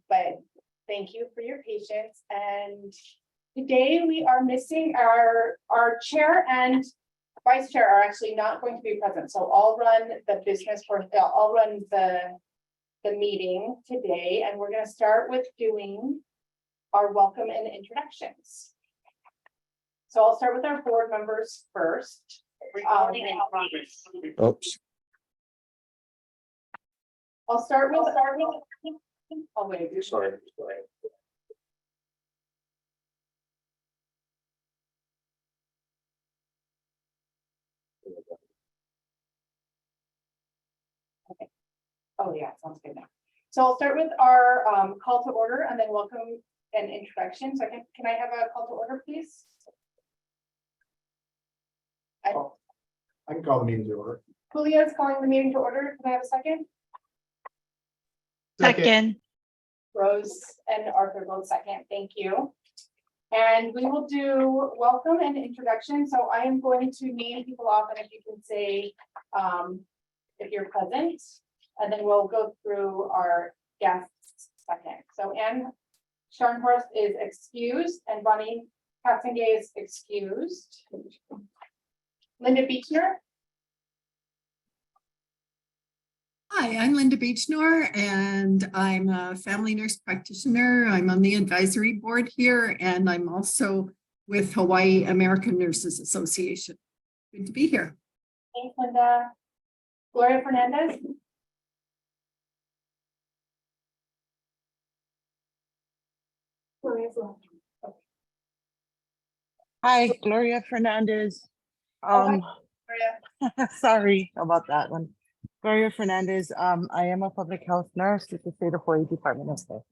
But thank you for your patience. And today we are missing our chair and vice chair are actually not going to be present. So I'll run the business for, I'll run the meeting today, and we're going to start with doing our welcome and introductions. So I'll start with our board members first. Oops. I'll start with. Oh wait, Sorry. Oh yeah, sounds good now. So I'll start with our call to order and then welcome and introduction. So can I have a call to order, please? I can call the meeting to order. Julia is calling the meeting to order. Can I have a second? Second. Rose and Arthur both second. Thank you. And we will do welcome and introduction. So I am going to name people off, and if you can say if you're present, and then we'll go through our guests second. So Anne Scharnhorst is excused, and Bonnie Katzengay is excused. Linda Beechner. Hi, I'm Linda Beechnor, and I'm a family nurse practitioner. I'm on the advisory board here, and I'm also with Hawaii American Nurses Association. Good to be here. Thanks, Linda. Gloria Fernandez. Gloria's left. Hi, Gloria Fernandez. Gloria. Sorry about that one. Gloria Fernandez. I am a public health nurse with the State of Hawaii Department of Health.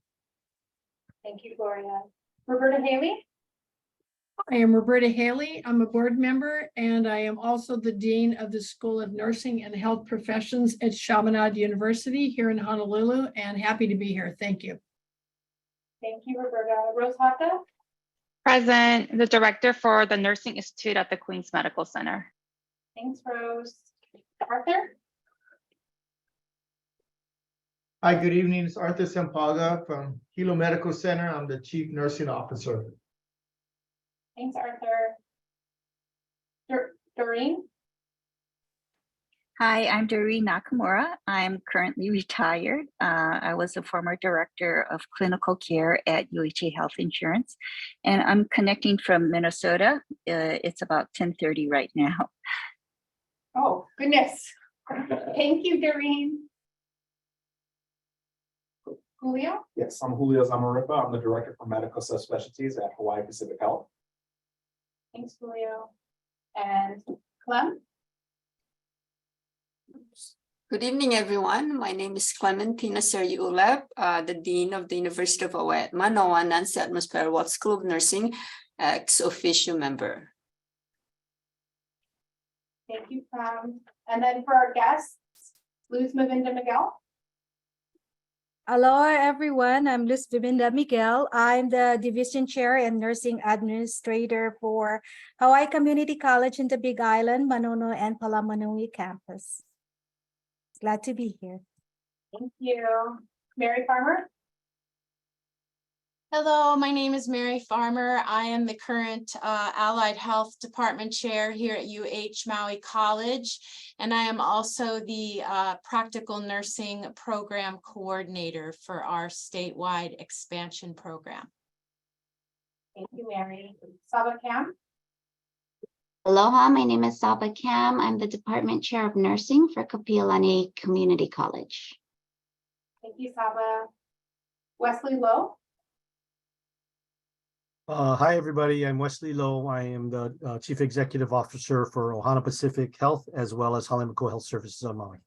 Thank you, Gloria. Roberta Haley. I am Roberta Haley. I'm a board member, and I am also the Dean of the School of Nursing and Health Professions at Chaminade University here in Honolulu, and happy to be here. Thank you. Thank you, Roberta. Rose Hata. Present, the director for the Nursing Institute at the Queens Medical Center. Thanks, Rose. Arthur. Hi, good evening. It's Arthur Sampaga from Hilo Medical Center. I'm the Chief Nursing Officer. Thanks, Arthur. Doreen. Hi, I'm Doreen Nakamura. I'm currently retired. I was a former director of clinical care at UHA Health Insurance, and I'm connecting from Minnesota. It's about 10:30 right now. Oh, goodness. Thank you, Doreen. Julio. Yes, I'm Julio Zamaripa. I'm the director for medical subspecialties at Hawaii Pacific Health. Thanks, Julio. And Clem. Good evening, everyone. My name is Clementina Sergi-Ulep, the Dean of the University of Hawaii at Manoa Nancy Atmosphera Watt School of Nursing, ex officio member. Thank you, Clem. And then for our guests, Luz Mavinda Miguel. Hello, everyone. I'm Luz Vivinda Miguel. I'm the Division Chair and Nursing Administrator for Hawaii Community College in the Big Island, Manono and Palamanui campus. Glad to be here. Thank you. Mary Farmer. Hello, my name is Mary Farmer. I am the current Allied Health Department Chair here at UH Maui College, and I am also the Practical Nursing Program Coordinator for our statewide expansion program. Thank you, Mary. Saba Kam. Aloha, my name is Saba Kam. I'm the Department Chair of Nursing for Kapiolani Community College. Thank you, Saba. Wesley Lowe. Hi, everybody. I'm Wesley Lowe. I am the Chief Executive Officer for Ohana Pacific Health, as well as Halemako Health Services on Maui.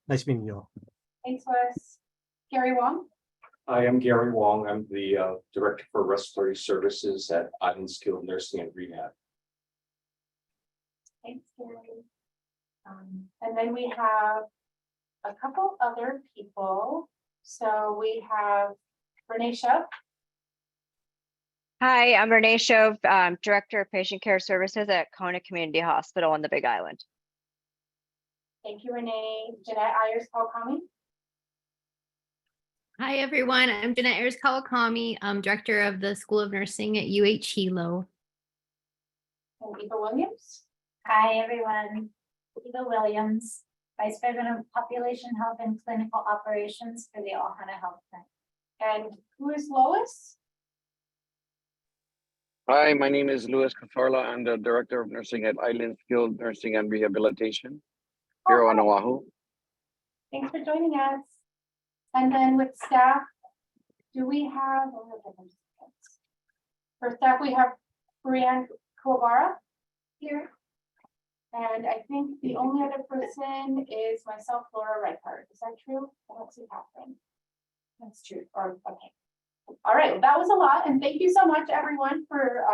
Nice meeting you all. Thanks, Wes. Gary Wong. I am Gary Wong. I'm the Director for Respiratory Services at Island Skilled Nursing and Rehab. Thanks, Gary. And then we have a couple other people. So we have Renee Shove. Hi, I'm Renee Shove, Director of Patient Care Services at Kona Community Hospital on the Big Island. Thank you, Renee. Jeanette Ayers Kawakami. Hi, everyone. I'm Jeanette Ayers Kawakami. I'm director of the School of Nursing at UH Hilo. And Eva Williams. Hi, everyone. Eva Williams, Vice President of Population Health and Clinical Operations for the Ohana Health Plan. And who is Lois? Hi, my name is Luis Cazorla. I'm the Director of Nursing at Island Skilled Nursing and Rehabilitation here on Oahu. Thanks for joining us. And then with staff, do we have, for staff, we have Brianne Kowabara here. And I think the only other person is myself, Laura Reichardt. Is that true? I don't see Catherine. That's true. Or okay. All right, well, that was a lot. And thank you so much, everyone, for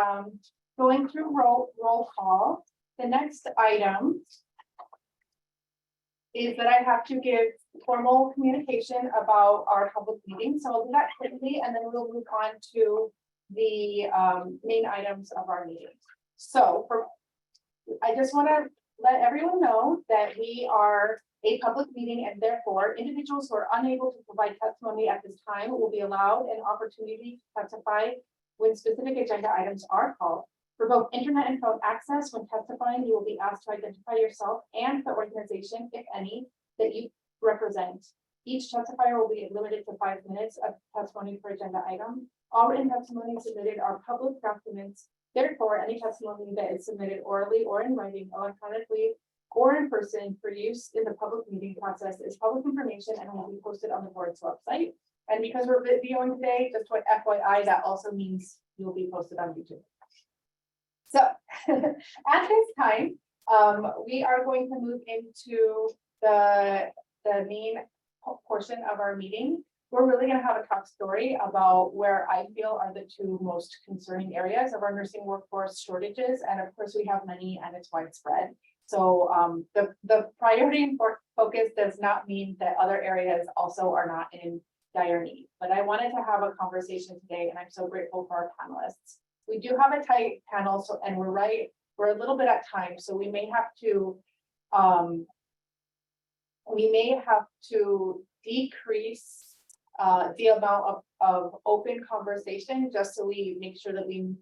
going through roll call. The next item is that I have to give formal communication about our public meeting. So I'll do that quickly, and then we'll move on to the main items of our meeting. So I just want to let everyone know that we are a public meeting, and therefore individuals who are unable to provide testimony at this time will be allowed an opportunity to testify when specific agenda items are called. For both internet and phone access, when testifying, you will be asked to identify yourself and the organization, if any, that you represent. Each testifier will be limited to 5 minutes of testimony per agenda item. All written testimony submitted are public documents. Therefore, any testimony that is submitted orally or in writing, electronically, or in person for use in the public meeting process is public information and will be posted on the board's website. And because we're videoing today, just what FYI, that also means you'll be posted on YouTube. So at this time, we are going to move into the main portion of our meeting. We're really going to have a talk story about where I feel are the two most concerning areas of our nursing workforce shortages. And of course, we have many and it's widespread. So the priority and focus does not mean that other areas also are not in dire need. But I wanted to have a conversation today, and I'm so grateful for our panelists. We do have a tight panel, so and we're a little bit at time, so we may have to decrease the amount of open conversation just so we make sure that we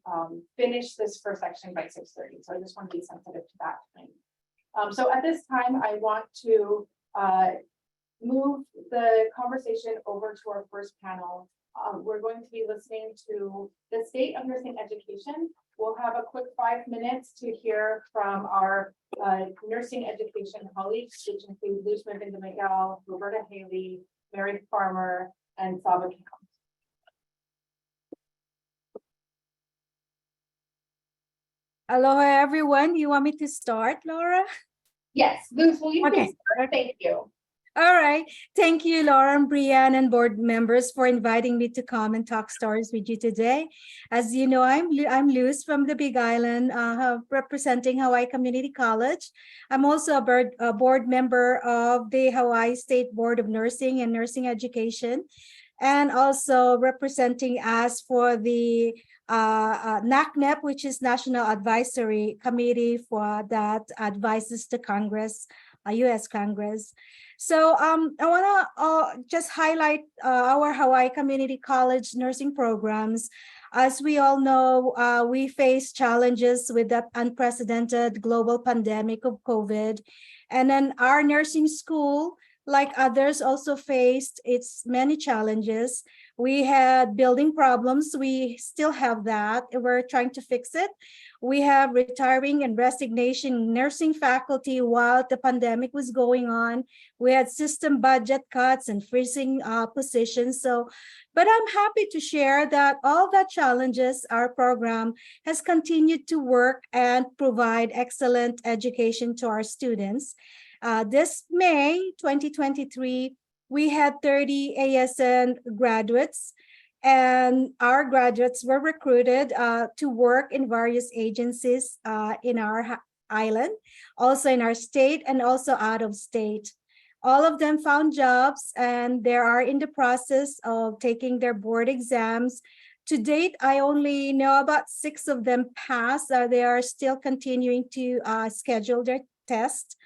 finish this first section by 6:30. So I just want to be sensitive to that time. So at this time, I want to move the conversation over to our first panel. We're going to be listening to the state of nursing education. We'll have a quick 5 minutes to hear from our nursing education colleagues, which include Luz Mavinda Miguel, Roberta Haley, Mary Farmer, and Saba Kim. Aloha, everyone. You want me to start, Laura? Yes, Luz, will you Okay. please start? Thank you. All right. Thank you, Laura and Brianne and board members for inviting me to come and talk stories with you today. As you know, I'm Luz from the Big Island, representing Hawaii Community College. I'm also a board member of the Hawaii State Board of Nursing and Nursing Education, and also representing us for the NACNEP, which is National Advisory Committee for that advises the Congress, U.S. Congress. So I want to just highlight our Hawaii Community College nursing programs. As we all know, we face challenges with that unprecedented global pandemic of COVID. And then our nursing school, like others, also faced its many challenges. We had building problems. We still have that. We're trying to fix it. We have retiring and resignation nursing faculty while the pandemic was going on. We had system budget cuts and freezing positions. But I'm happy to share that all the challenges, our program has continued to work and provide excellent education to our students. This May 2023, we had 30 ASN graduates, and our graduates were recruited to work in various agencies in our island, also in our state, and also out of state. All of them found jobs, and they are in the process of taking their board exams. To date, I only know about 6 of them passed. They are still continuing to schedule their test.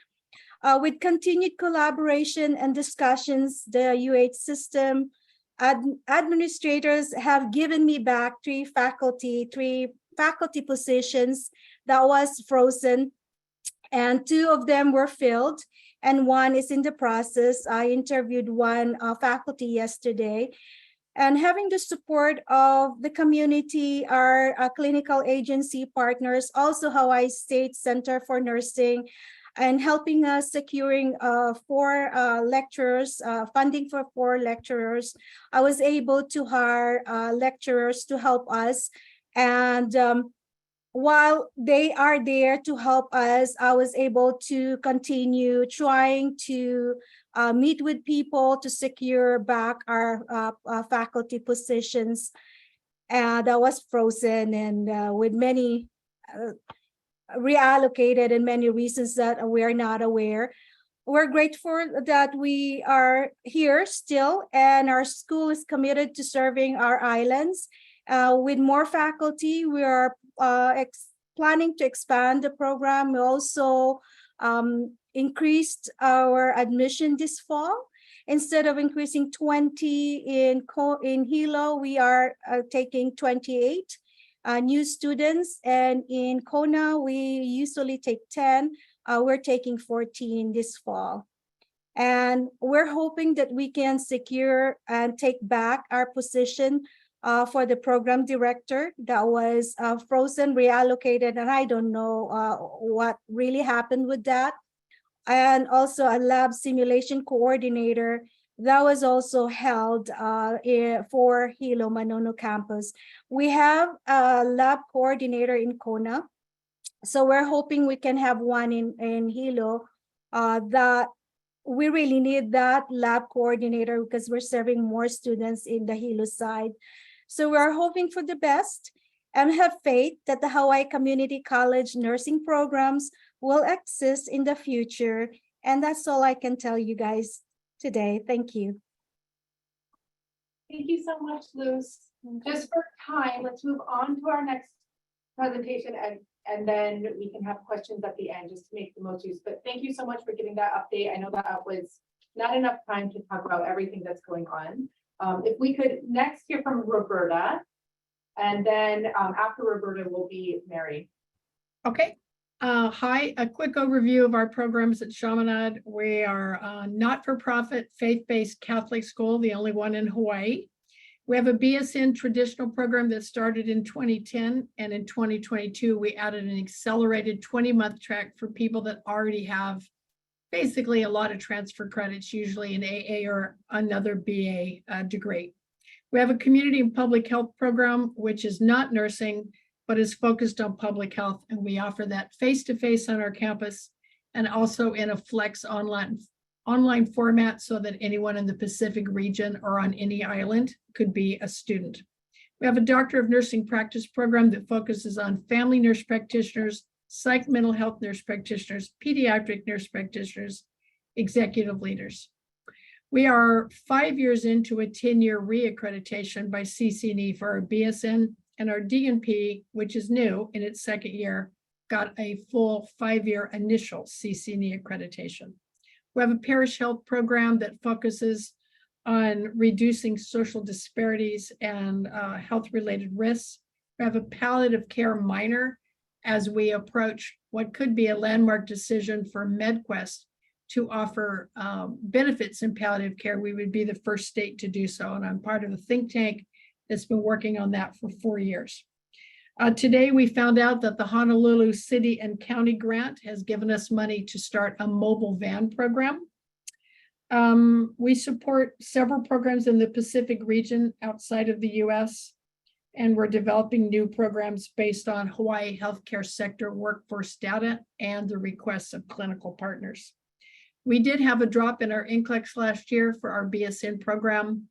With continued collaboration and discussions, the UH system, administrators have given me back three faculty positions that was frozen, and 2 of them were filled and 1 is in the process. I interviewed 1 faculty yesterday, and having the support of the community, our clinical agency partners, also Hawaii State Center for Nursing, and helping us securing 4 lecturers, funding for 4 lecturers. I was able to hire lecturers to help us. And while they are there to help us, I was able to continue trying to meet with people to secure back our faculty positions that was frozen, and with many reallocated and many reasons that we are not aware. We're grateful that we are here still, and our school is committed to serving our islands. With more faculty, we are planning to expand the program. We also increased our admission this fall. Instead of increasing 20 in Hilo, we are taking 28 new students, and in Kona, we usually take 10. We're taking 14 this fall. And we're hoping that we can secure and take back our position for the program director that was frozen, reallocated, and I don't know what really happened with that. And also a lab simulation coordinator that was also held for Hilo Manono campus. We have a lab coordinator in Kona, so we're hoping we can have one in Hilo. That we really need that lab coordinator because we're serving more students in the Hilo side. So we're hoping for the best and have faith that the Hawaii Community College nursing programs will exist in the future. And that's all I can tell you guys today. Thank you. Thank you so much, Luz. Just for time, let's move on to our next presentation, and then we can have questions at the end just to make the most use. But thank you so much for giving that update. I know that was not enough time to talk about everything that's going on. If we could next hear from Roberta, and then after Roberta will be Mary. Okay. Hi, a quick overview of our programs at Chaminade. We are a not-for-profit, faith-based Catholic school, the only one in Hawaii. We have a BSN traditional program that started in 2010, and in 2022, we added an accelerated 20-month track for people that already have basically a lot of transfer credits, usually an AA or another BA degree. We have a community and public health program, which is not nursing, but is focused on public health. And we offer that face-to-face on our campus and also in a flex online format so that anyone in the Pacific region or on any island could be a student. We have a Doctor of Nursing practice program that focuses on family nurse practitioners, psych mental health nurse practitioners, pediatric nurse practitioners, executive leaders. We are 5 years into a 10-year reaccreditation by CCNE for our BSN, and our DNP, which is new in its 2nd year, got a full 5-year initial CCNE accreditation. We have a parish health program that focuses on reducing social disparities and health-related risks. We have a palliative care minor as we approach what could be a landmark decision for MedQuest to offer benefits in palliative care. We would be the first state to do so, and I'm part of a think tank that's been working on that for 4 years. Today, we found out that the Honolulu City and County Grant has given us money to start a mobile van program. We support several programs in the Pacific region outside of the US, and we're developing new programs based on Hawaii healthcare sector workforce data and the requests of clinical partners. We did have a drop in our NCLEX last year for our BSN program.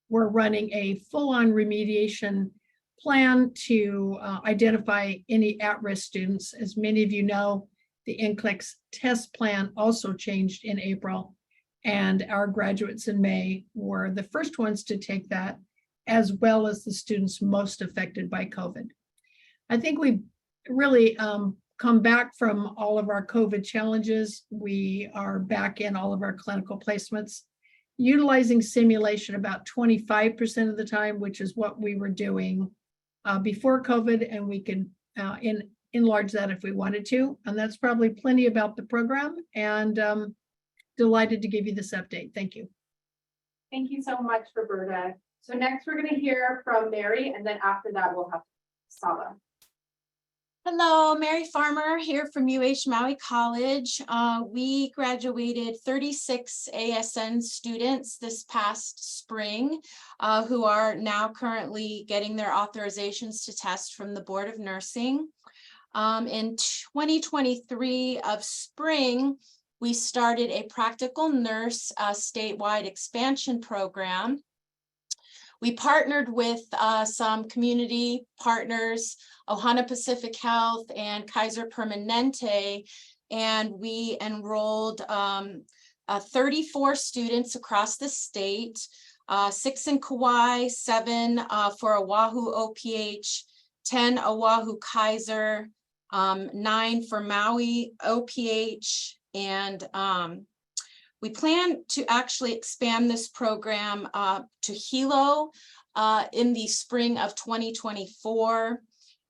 We're running a full-on remediation plan to identify any at-risk students. As many of you know, the NCLEX test plan also changed in April, and our graduates in May were the first ones to take that, as well as the students most affected by COVID. I think we really come back from all of our COVID challenges. We are back in all of our clinical placements, utilizing simulation about 25% of the time, which is what we were doing before COVID, and we can enlarge that if we wanted to. And that's probably plenty about the program, and delighted to give you this update. Thank you. Thank you so much, Roberta. So next we're going to hear from Mary, and then after that we'll have Saba. Hello, Mary Farmer here from Maui College. We graduated 36 ASN students this past spring who are now currently getting their authorizations to test from the Board of Nursing. In 2023 of spring, we started a practical nurse statewide expansion program. We partnered with some community partners, Ohana Pacific Health and Kaiser Permanente, and we enrolled 34 students across the state, 6 in Kauai, 7 for Oahu OPH, 10 Oahu Kaiser, 9 for Maui OPH, and we plan to actually expand this program to Hilo in the spring of 2024.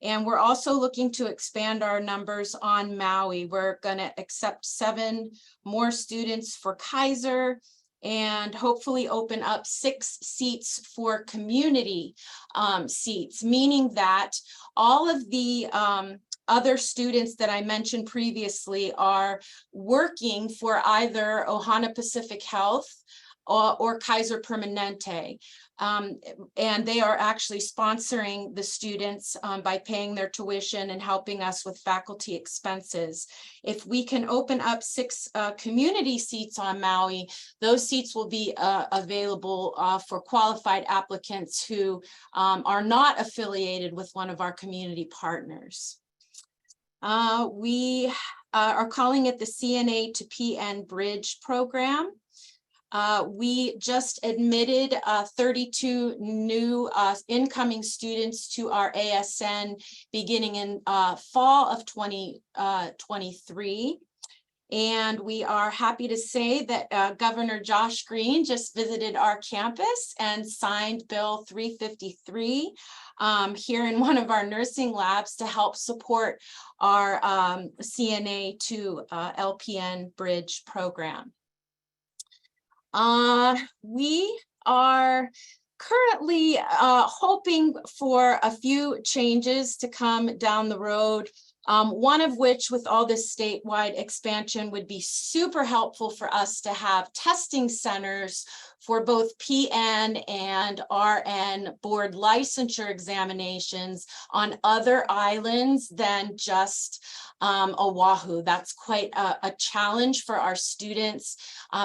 And we're also looking to expand our numbers on Maui. We're going to accept 7 more students for Kaiser and hopefully open up 6 seats for community seats, meaning that all of the other students that I mentioned previously are working for either Ohana Pacific Health or Kaiser Permanente. And they are actually sponsoring the students by paying their tuition and helping us with faculty expenses. If we can open up 6 community seats on Maui, those seats will be available for qualified applicants who are not affiliated with one of our community partners. We are calling it the CNA to PN Bridge program. We just admitted 32 new incoming students to our ASN beginning in fall of 2023. And we are happy to say that Governor Josh Green just visited our campus and signed Bill 353 here in one of our nursing labs to help support our CNA to LPN Bridge program. We are currently hoping for a few changes to come down the road. One of which, with all this statewide expansion, would be super helpful for us to have testing centers for both PN and RN board licensure examinations on other islands than just Oahu. That's quite a challenge for our students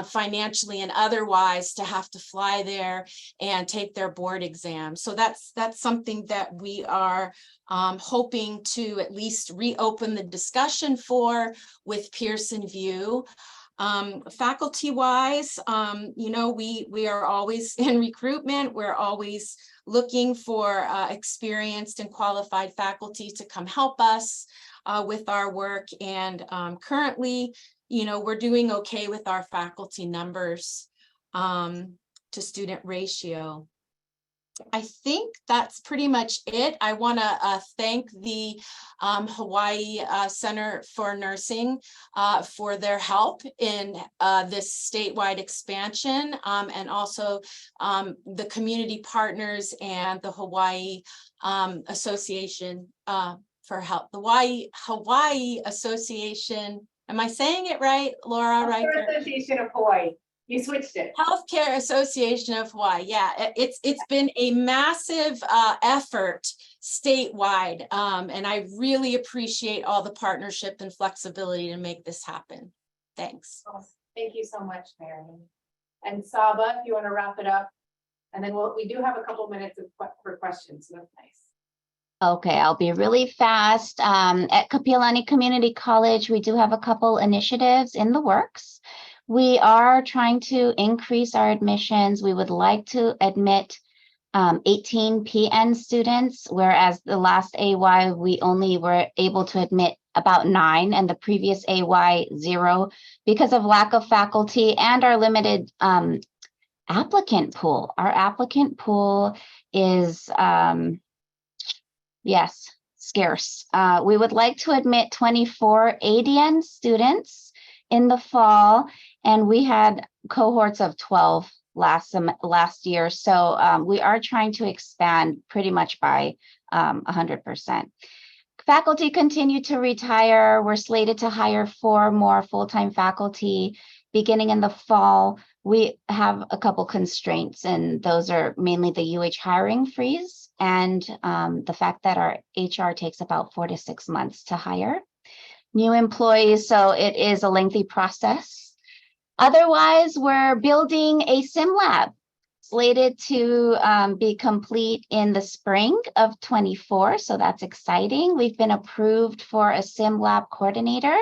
financially and otherwise to have to fly there and take their board exam. So that's something that we are hoping to at least reopen the discussion for with Pearson VUE. Faculty-wise, you know, we are always in recruitment. We're always looking for experienced and qualified faculty to come help us with our work. And currently, you know, we're doing okay with our faculty numbers to student ratio. I think that's pretty much it. I want to thank the Hawaii Center for Nursing for their help in this statewide expansion, and also the community partners and the Hawaii Association for help. The Hawaii Association, am I saying it right, Laura? Right? Association of Hawaii. You switched it. Healthcare Association of Hawaii. Yeah, it's been a massive effort statewide, and I really appreciate all the partnership and flexibility to make this happen. Thanks. Awesome. Thank you so much, Mary. And Saba, if you want to wrap it up, and then we do have a couple minutes for questions. So that's nice. Okay, I'll be really fast. At Kapiolani Community College, we do have a couple initiatives in the works. We are trying to increase our admissions. We would like to admit 18 PN students, whereas the last AY, we only were able to admit about 9, and the previous AY 0, because of lack of faculty and our limited applicant pool. Our applicant pool is, yes, scarce. We would like to admit 24 ADN students in the fall, and we had cohorts of 12 last year. So we are trying to expand pretty much by 100%. Faculty continue to retire. We're slated to hire 4 more full-time faculty beginning in the fall. We have a couple constraints, and those are mainly the UH hiring freeze and the fact that our HR takes about 4 to 6 months to hire new employees. So it is a lengthy process. Otherwise, we're building a sim lab slated to be complete in the spring of 24. So that's exciting. We've been approved for a sim lab coordinator.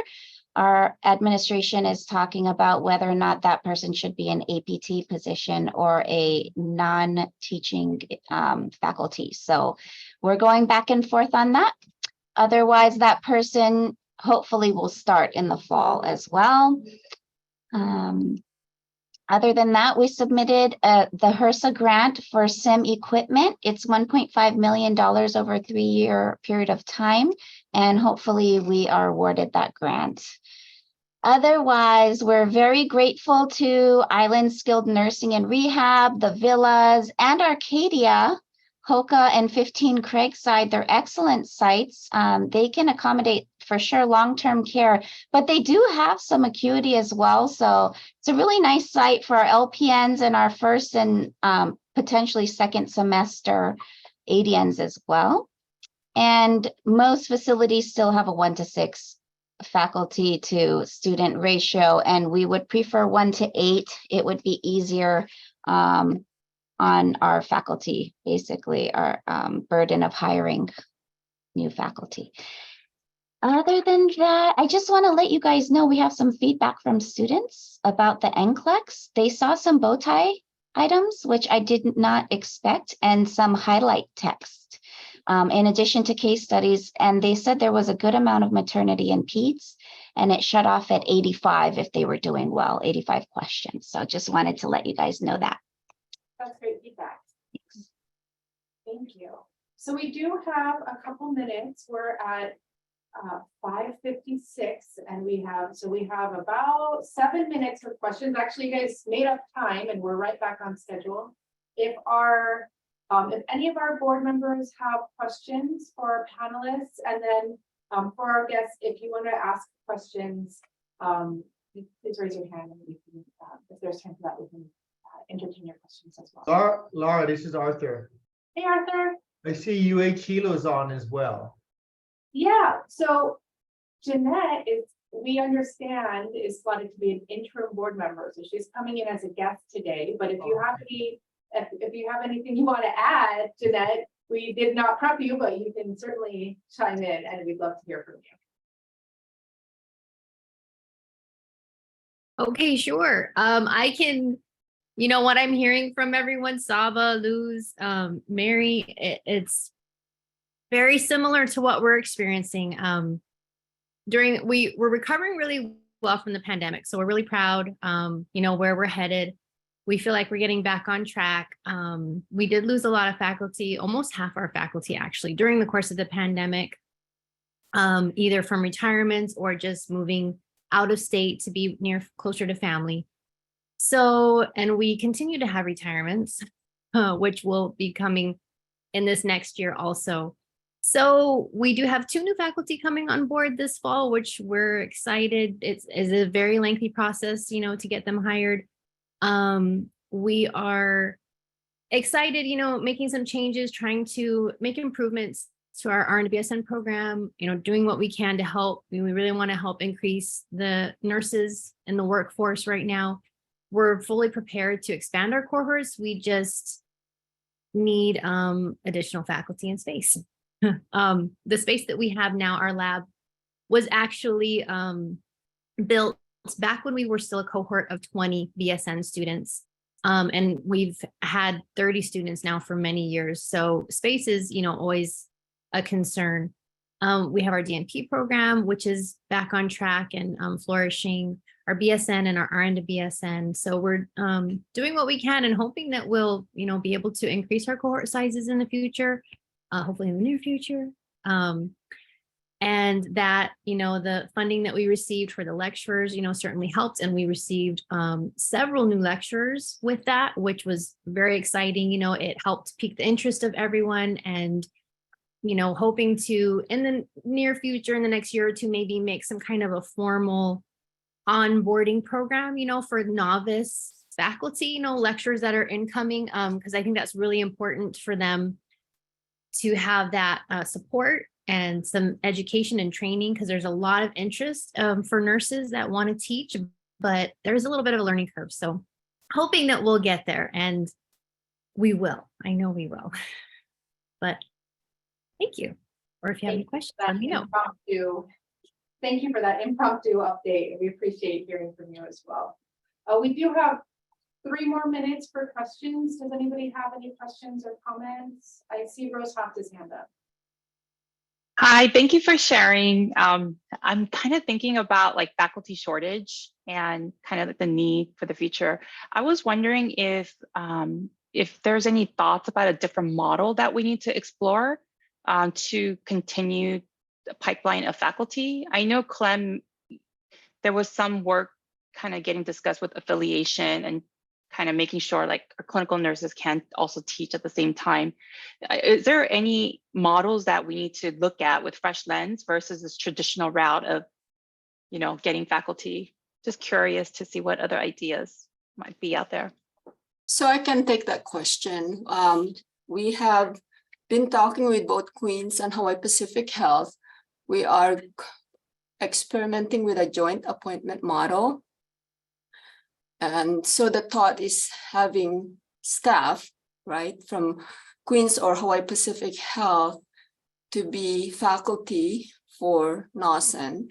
Our administration is talking about whether or not that person should be an APT position or a non-teaching faculty. So we're going back and forth on that. Otherwise, that person hopefully will start in the fall as well. Other than that, we submitted the HRSA grant for SIM equipment. It's $1.5 million over a 3-year period of time, and hopefully we are awarded that grant. Otherwise, we're very grateful to Island Skilled Nursing and Rehab, the Villas, and Arcadia, Hoka and 15 Craigside. They're excellent sites. They can accommodate for sure long-term care, but they do have some acuity as well. So it's a really nice site for our LPNs and our first and potentially second semester ADNs as well. And most facilities still have a 1-to-6 faculty to student ratio, and we would prefer 1-to-8. It would be easier on our faculty, basically our burden of hiring new faculty. Other than that, I just want to let you guys know we have some feedback from students about the NCLEX. They saw some bow tie items, which I did not expect, and some highlight text in addition to case studies. And they said there was a good amount of maternity and peds, and it shut off at 85 if they were doing well, 85 questions. So just wanted to let you guys know that. That's great feedback. Thank you. So we do have a couple minutes. We're at 5:56, and we have about 7 minutes for questions. Actually, you guys made up time, and we're right back on schedule. If any of our board members have questions for our panelists, and then for our guests, if you want to ask questions, please raise your hand, and we can, if there's time for that, we can entertain your questions as well. Laura, this is Arthur. Hey, Arthur. I see UH Hilo is on as well. Yeah, so Jeanette we understand, is slotted to be an interim board member, so she's coming in as a guest today. But if you have if you have anything you want to add, Jeanette, we did not prep you, but you can certainly chime in, and we'd love to hear from you. Okay, sure. I can, what I'm hearing from everyone, Saba, Luz, Mary, it's very similar to what we're experiencing. We're recovering really well from the pandemic. So we're really proud, where we're headed. We feel like we're getting back on track. We did lose a lot of faculty, almost half our faculty actually, during the course of the pandemic, either from retirements or just moving out of state to be closer to family. So, and we continue to have retirements, which will be coming in this next year also. So we do have 2 new faculty coming on board this fall, which we're excited. It's a very lengthy process, to get them hired. We are excited, making some changes, trying to make improvements to our RN to BSN program, doing what we can to help. We really want to help increase the nurses in the workforce right now. We're fully prepared to expand our cohorts. We just need additional faculty and space. The space that we have now, our lab, was actually built back when we were still a cohort of 20 BSN students. And we've had 30 students now for many years. So space is, always a concern. We have our DNP program, which is back on track and flourishing, our BSN and our RN to BSN. So we're doing what we can and hoping that we'll, be able to increase our cohort sizes in the future, hopefully in the near future. And that, the funding that we received for the lecturers, certainly helped. And we received several new lecturers with that, which was very exciting. It helped pique the interest of everyone, and hoping to, in the near future, in the next year or two, maybe make some kind of a formal onboarding program, for novice faculty, lecturers that are incoming, because I think that's really important for them to have that support and some education and training, because there's a lot of interest for nurses that want to teach, but there's a little bit of a learning curve. So hoping that we'll get there, and we will. I know we will. But thank you. Or if you have any questions, let me know. Thank you for that impromptu update. We appreciate hearing from you as well. We do have 3 more minutes for questions. Does anybody have any questions or comments? I see Rose Hoff's hand up. Hi, thank you for sharing. I'm kind of thinking about like faculty shortage and kind of the need for the future. I was wondering if there's any thoughts about a different model that we need to explore to continue the pipeline of faculty. I know, Clem, there was some work kind of getting discussed with affiliation and kind of making sure like our clinical nurses can also teach at the same time. Is there any models that we need to look at with fresh lens versus this traditional route of, getting faculty? Just curious to see what other ideas might be out there. So I can take that question. We have been talking with both Queens and Hawaii Pacific Health. We are experimenting with a joint appointment model. And so the thought is having staff, right, from Queens or Hawaii Pacific Health to be faculty for NOSN.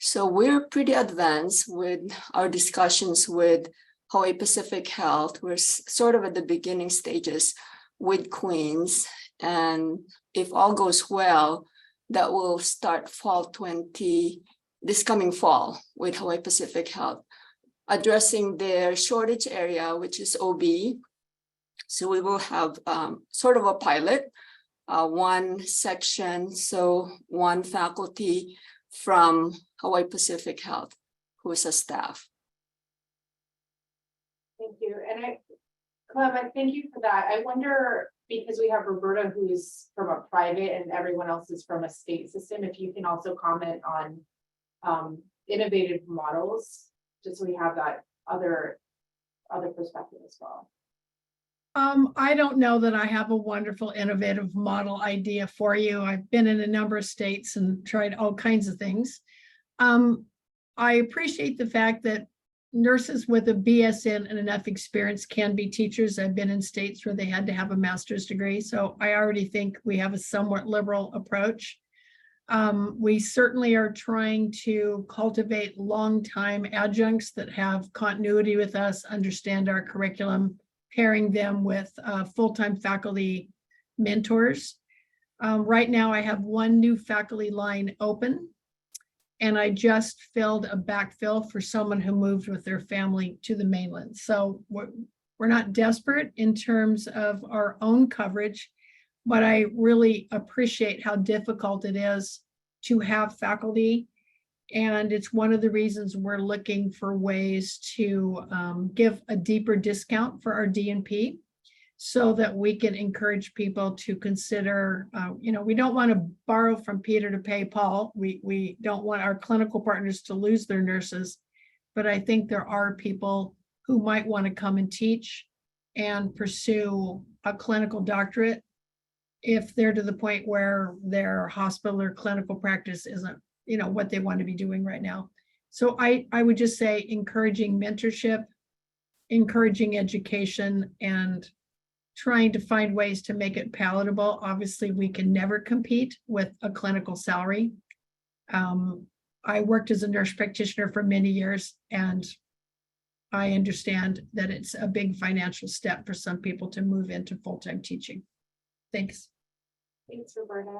So we're pretty advanced with our discussions with Hawaii Pacific Health. We're sort of at the beginning stages with Queens. And if all goes well, that will start this coming fall with Hawaii Pacific Health, addressing their shortage area, which is OB. So we will have sort of a pilot, one section, so one faculty from Hawaii Pacific Health, who is a staff. Thank you. And Clem, I thank you for that. I wonder, because we have Roberta, who's from a private and everyone else is from a state system, if you can also comment on innovative models, just so we have that other perspective as well. I don't know that I have a wonderful innovative model idea for you. I've been in a number of states and tried all kinds of things. I appreciate the fact that nurses with a BSN and enough experience can be teachers. I've been in states where they had to have a master's degree. So I already think we have a somewhat liberal approach. We certainly are trying to cultivate longtime adjuncts that have continuity with us, understand our curriculum, pairing them with full-time faculty mentors. Right now I have 1 new faculty line open, and I just filled a backfill for someone who moved with their family to the mainland. So we're not desperate in terms of our own coverage, but I really appreciate how difficult it is to have faculty. And it's one of the reasons we're looking for ways to give a deeper discount for our DNP so that we can encourage people to consider, we don't want to borrow from Peter to pay Paul. We don't want our clinical partners to lose their nurses, but I think there are people who might want to come and teach and pursue a clinical doctorate if they're to the point where their hospital or clinical practice isn't, what they want to be doing right now. So I would just say encouraging mentorship, encouraging education, and trying to find ways to make it palatable. Obviously, we can never compete with a clinical salary. I worked as a nurse practitioner for many years, and I understand that it's a big financial step for some people to move into full-time teaching. Thanks. Thanks, Roberta.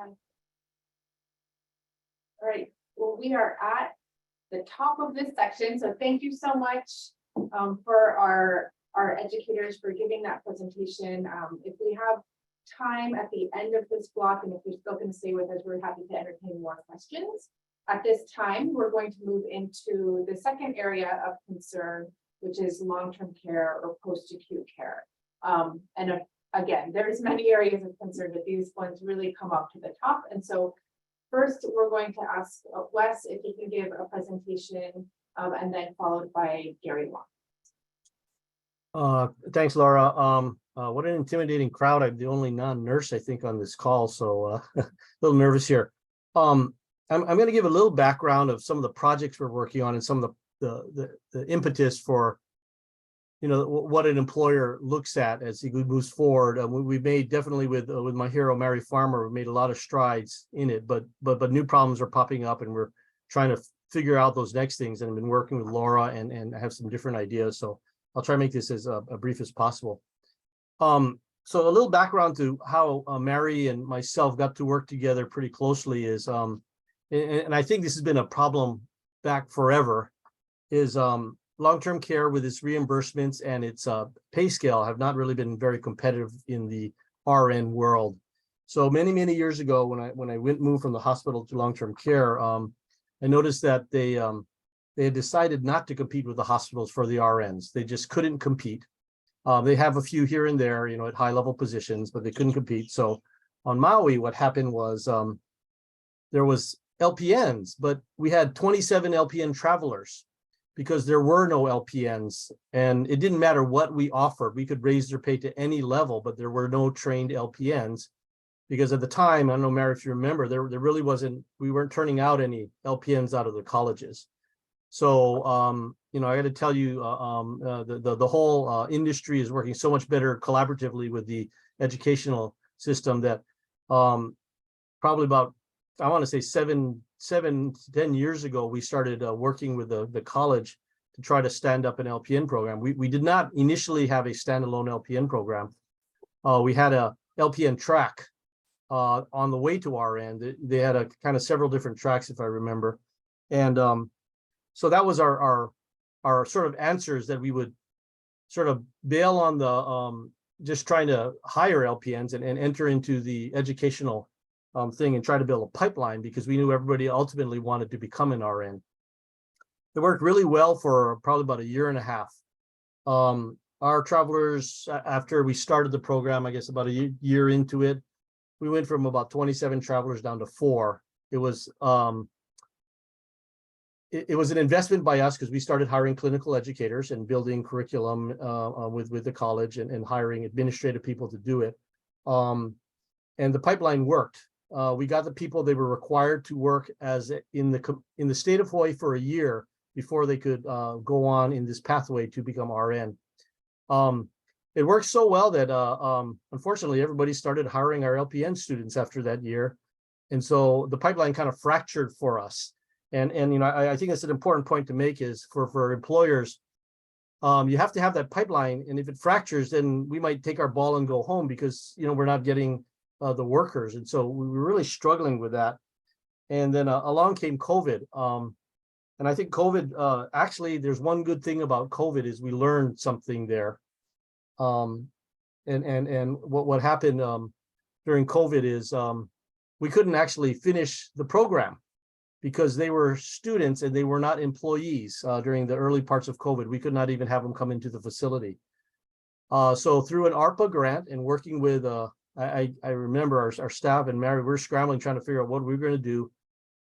All right, well, we are at the top of this section, so thank you so much for our educators for giving that presentation. If we have time at the end of this block, and if you're still going to stay with us, we're happy to entertain more questions. At this time, we're going to move into the second area of concern, which is long-term care or post-acute care. Again, there's many areas of concern, but these ones really come up to the top. And so first, we're going to ask Wes if he can give a presentation and then followed by Gary Wong. Thanks, Laura. What an intimidating crowd. I'm the only non-nurse, I think, on this call, so a little nervous here. I'm going to give a little background of some of the projects we're working on and some of the impetus for, you know, what an employer looks at as he moves forward. We made definitely with my hero, Mary Farmer, we made a lot of strides in it, but new problems are popping up and we're trying to figure out those next things. And I've been working with Laura and I have some different ideas. So I'll try to make this as brief as possible. So a little background to how Mary and myself got to work together pretty closely is, and I think this has been a problem back forever, is long-term care with its reimbursements and its pay scale have not really been very competitive in the RN world. So many years ago, when I moved from the hospital to long-term care, I noticed that they had decided not to compete with the hospitals for the RNs. They just couldn't compete. They have a few here and there, you know, at high-level positions, but they couldn't compete. So on Maui, what happened was there was LPNs, but we had 27 LPN travelers because there were no LPNs, and it didn't matter what we offered. We could raise their pay to any level, but there were no trained LPNs because at the time, I don't know, Mary, if you remember, there really wasn't, we weren't turning out any LPNs out of the colleges. So, you know, I got to tell you, the whole industry is working so much better collaboratively with the educational system that probably about, I want to say 7 to 10 years ago, we started working with the college to try to stand up an LPN program. We did not initially have a standalone LPN program. We had a LPN track on the way to RN. They had a kind of several different tracks, if I remember. And so that was our sort of answers, that we would sort of bail on the just trying to hire LPNs and enter into the educational thing and try to build a pipeline, because we knew everybody ultimately wanted to become an RN. It worked really well for probably about a year and a half. Our travelers, after we started the program, I guess about a year into it, we went from about 27 travelers down to 4. It was an investment by us because we started hiring clinical educators and building curriculum with the college and hiring administrative people to do it. And the pipeline worked. We got the people they were required to work as in the state of Hawaii for a year before they could go on in this pathway to become RN. It worked so well that unfortunately everybody started hiring our LPN students after that year. And so the pipeline kind of fractured for us. And you know, I think that's an important point to make, is for employers, you have to have that pipeline. And if it fractures, then we might take our ball and go home because, you know, we're not getting the workers. And so we were really struggling with that. And then along came COVID. And I think COVID, actually, there's one good thing about COVID is we learned something there. And what happened during COVID is we couldn't actually finish the program because they were students and they were not employees during the early parts of COVID. We could not even have them come into the facility. So through an ARPA grant and working with, I remember our staff and Mary, we're scrambling trying to figure out what we were going to do.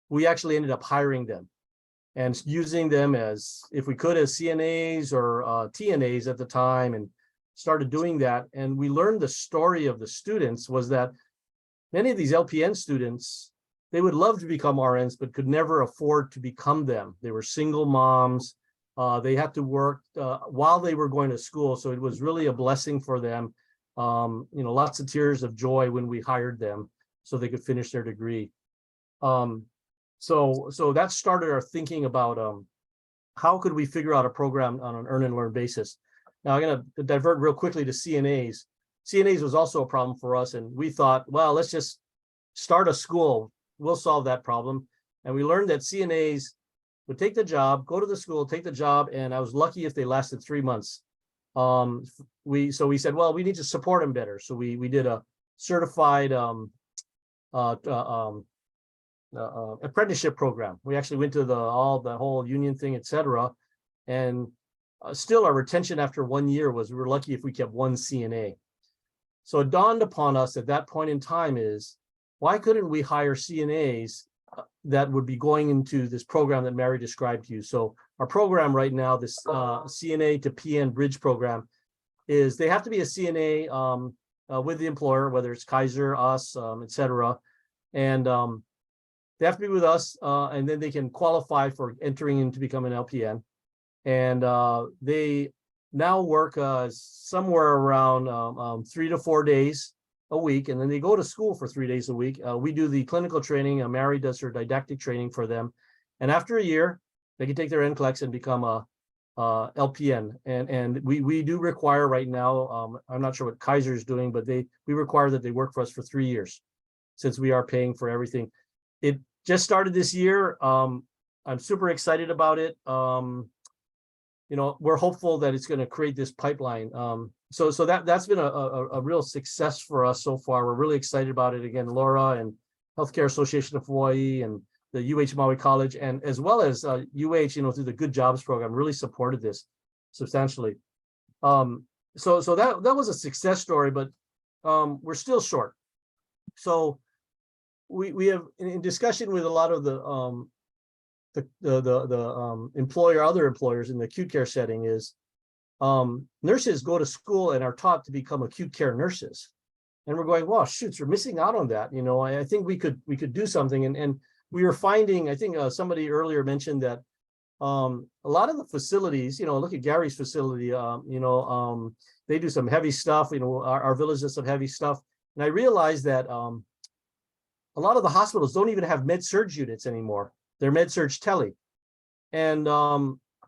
We actually ended up hiring them and using them as, if we could, as CNAs or TNAs at the time, and started doing that. And we learned the story of the students was that many of these LPN students, they would love to become RNs, but could never afford to become them. They were single moms. They had to work while they were going to school. So it was really a blessing for them. You know, lots of tears of joy when we hired them so they could finish their degree. So that started our thinking about how could we figure out a program on an earn and learn basis. Now I'm going to divert real quickly to CNAs. CNAs was also a problem for us. And we thought, well, let's just start a school. We'll solve that problem. And we learned that CNAs would take the job, go to the school, take the job, and I was lucky if they lasted 3 months. We said, well, we need to support them better. So we did a certified apprenticeship program. We actually went to the whole union thing, etc. And still our retention after 1 year was, we were lucky if we kept one CNA. So it dawned upon us at that point in time is, why couldn't we hire CNAs that would be going into this program that Mary described to you? So our program right now, this CNA to PN bridge program, is they have to be a CNA with the employer, whether it's Kaiser, us, etc. And they have to be with us, and then they can qualify for entering in to become an LPN. And they now work somewhere around 3 to 4 days a week, and then they go to school for 3 days a week. We do the clinical training. Mary does her didactic training for them. And after a year, they can take their NCLEX and become a LPN. And we do require right now, I'm not sure what Kaiser is doing, but we require that they work for us for 3 years, since we are paying for everything. It just started this year. I'm super excited about it. We're hopeful that it's going to create this pipeline. So that's been a real success for us so far. We're really excited about it. Again, Laura and Healthcare Association of Hawaii and the UH Maui College, and as well as UH, through the Good Jobs program, really supported this substantially. So that was a success story, but we're still short. So we have, in discussion with a lot of the other employers in the acute care setting, is nurses go to school and are taught to become acute care nurses, and we're going, well, shoots, we're missing out on that. I think we could do something, and we were finding, I think somebody earlier mentioned that a lot of the facilities, look at Gary's facility, they do some heavy stuff. Our village does some heavy stuff, and I realized that a lot of the hospitals don't even have med-surg units anymore. They're med-surg tele, and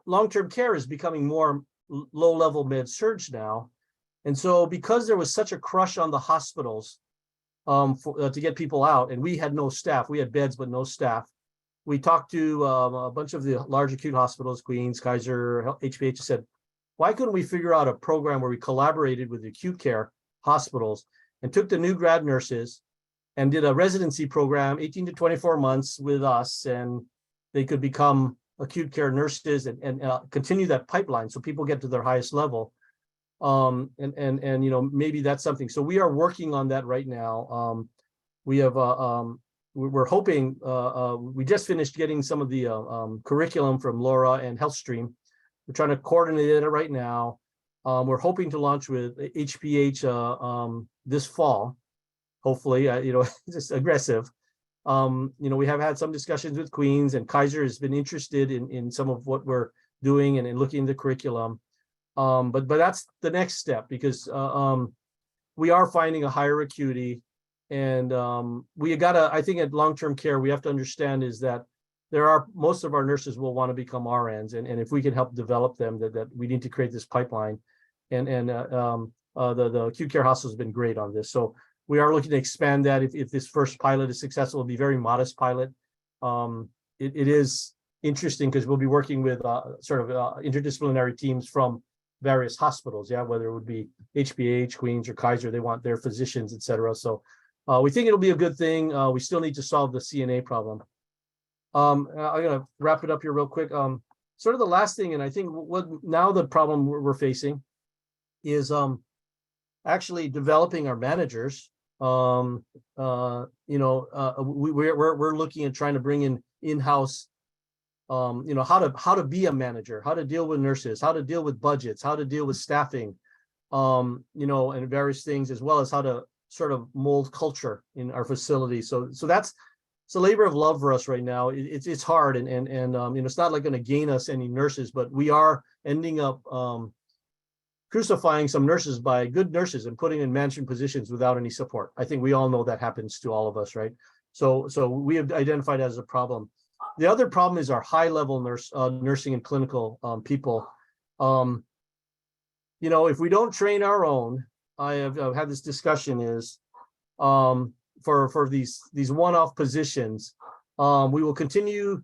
long-term care is becoming more low-level med-surg now. And so because there was such a crush on the hospitals to get people out, and we had no staff, we had beds but no staff, we talked to a bunch of the large acute hospitals, Queens, Kaiser, HPH, said, why couldn't we figure out a program where we collaborated with the acute care hospitals and took the new grad nurses and did a residency program, 18 to 24 months with us, and they could become acute care nurses and continue that pipeline so people get to their highest level. Maybe that's something. So we are working on that right now. We have we're hoping, we just finished getting some of the curriculum from Laura and HealthStream. We're trying to coordinate it right now. We're hoping to launch with HPH this fall, hopefully. Just aggressive. We have had some discussions with Queens, and Kaiser has been interested in some of what we're doing and in looking at the curriculum. But that's the next step, because we are finding a higher acuity, and I think at long-term care, we have to understand is that most of our nurses will want to become RNs, and if we can help develop them, that we need to create this pipeline. And the acute care hospital has been great on this. So we are looking to expand that. If this first pilot is successful, it'll be a very modest pilot. It is interesting because we'll be working with interdisciplinary teams from various hospitals, whether it would be HPH, Queens, or Kaiser. They want their physicians, et cetera. So we think it'll be a good thing. We still need to solve the CNA problem. I'm gonna wrap it up here real quick. Sort of the last thing, and I think what now the problem we're facing is actually developing our managers. We're looking at trying to bring in-house, how to be a manager, how to deal with nurses, how to deal with budgets, how to deal with staffing, and various things, as well as how to sort of mold culture in our facility. So it's a labor of love for us right now. It's hard, and it's not like going to gain us any nurses, but we are ending up crucifying some nurses, by good nurses, and putting in management positions without any support. I think we all know that happens to all of us, right? So we have identified as a problem. The other problem is our high-level nursing and clinical people. If we don't train our own, I've had this discussion is for these one-off positions, We will continue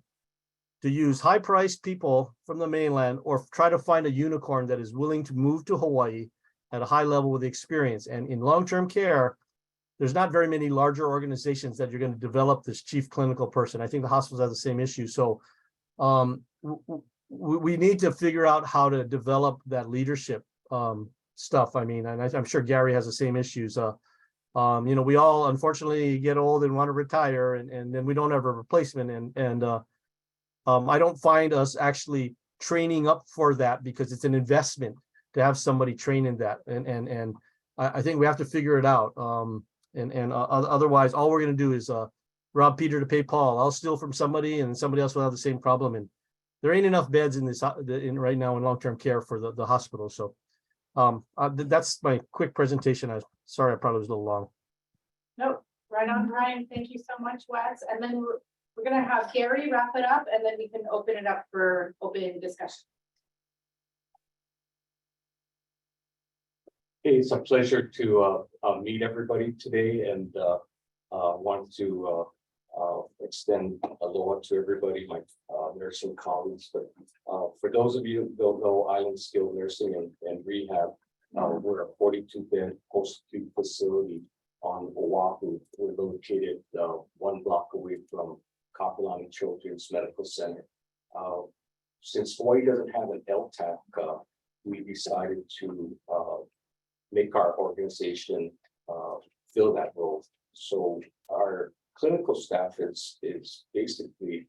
to use high-priced people from the mainland or try to find a unicorn that is willing to move to Hawaii at a high level with experience. And in long-term care, there's not very many larger organizations that you're going to develop this chief clinical person. I think the hospitals have the same issue. So we need to figure out how to develop that leadership stuff. I mean, and I'm sure Gary has the same issues. We all unfortunately get old and want to retire, and then we don't have a replacement. And I don't find us actually training up for that because it's an investment to have somebody train in that. And I think we have to figure it out. Otherwise, all we're going to do is rob Peter to pay Paul. I'll steal from somebody, and somebody else will have the same problem. And there ain't enough beds in this right now in long-term care for the hospital. So that's my quick presentation. Sorry, I probably was a little long. Nope, right on, Brian. Thank you so much, Wes. And then we're gonna have Gary wrap it up, and then we can open it up for open discussion. Hey, it's a pleasure to meet everybody today, and want to extend aloha to everybody, my nursing colleagues. But for those of you who don't know Island Skilled Nursing and Rehab, we're a 42-bed post-acute facility on Oahu. We're located 1 block away from Kapolani Children's Medical Center. Since Hawaii doesn't have an LTAC, we decided to make our organization fill that role. So our clinical staff is basically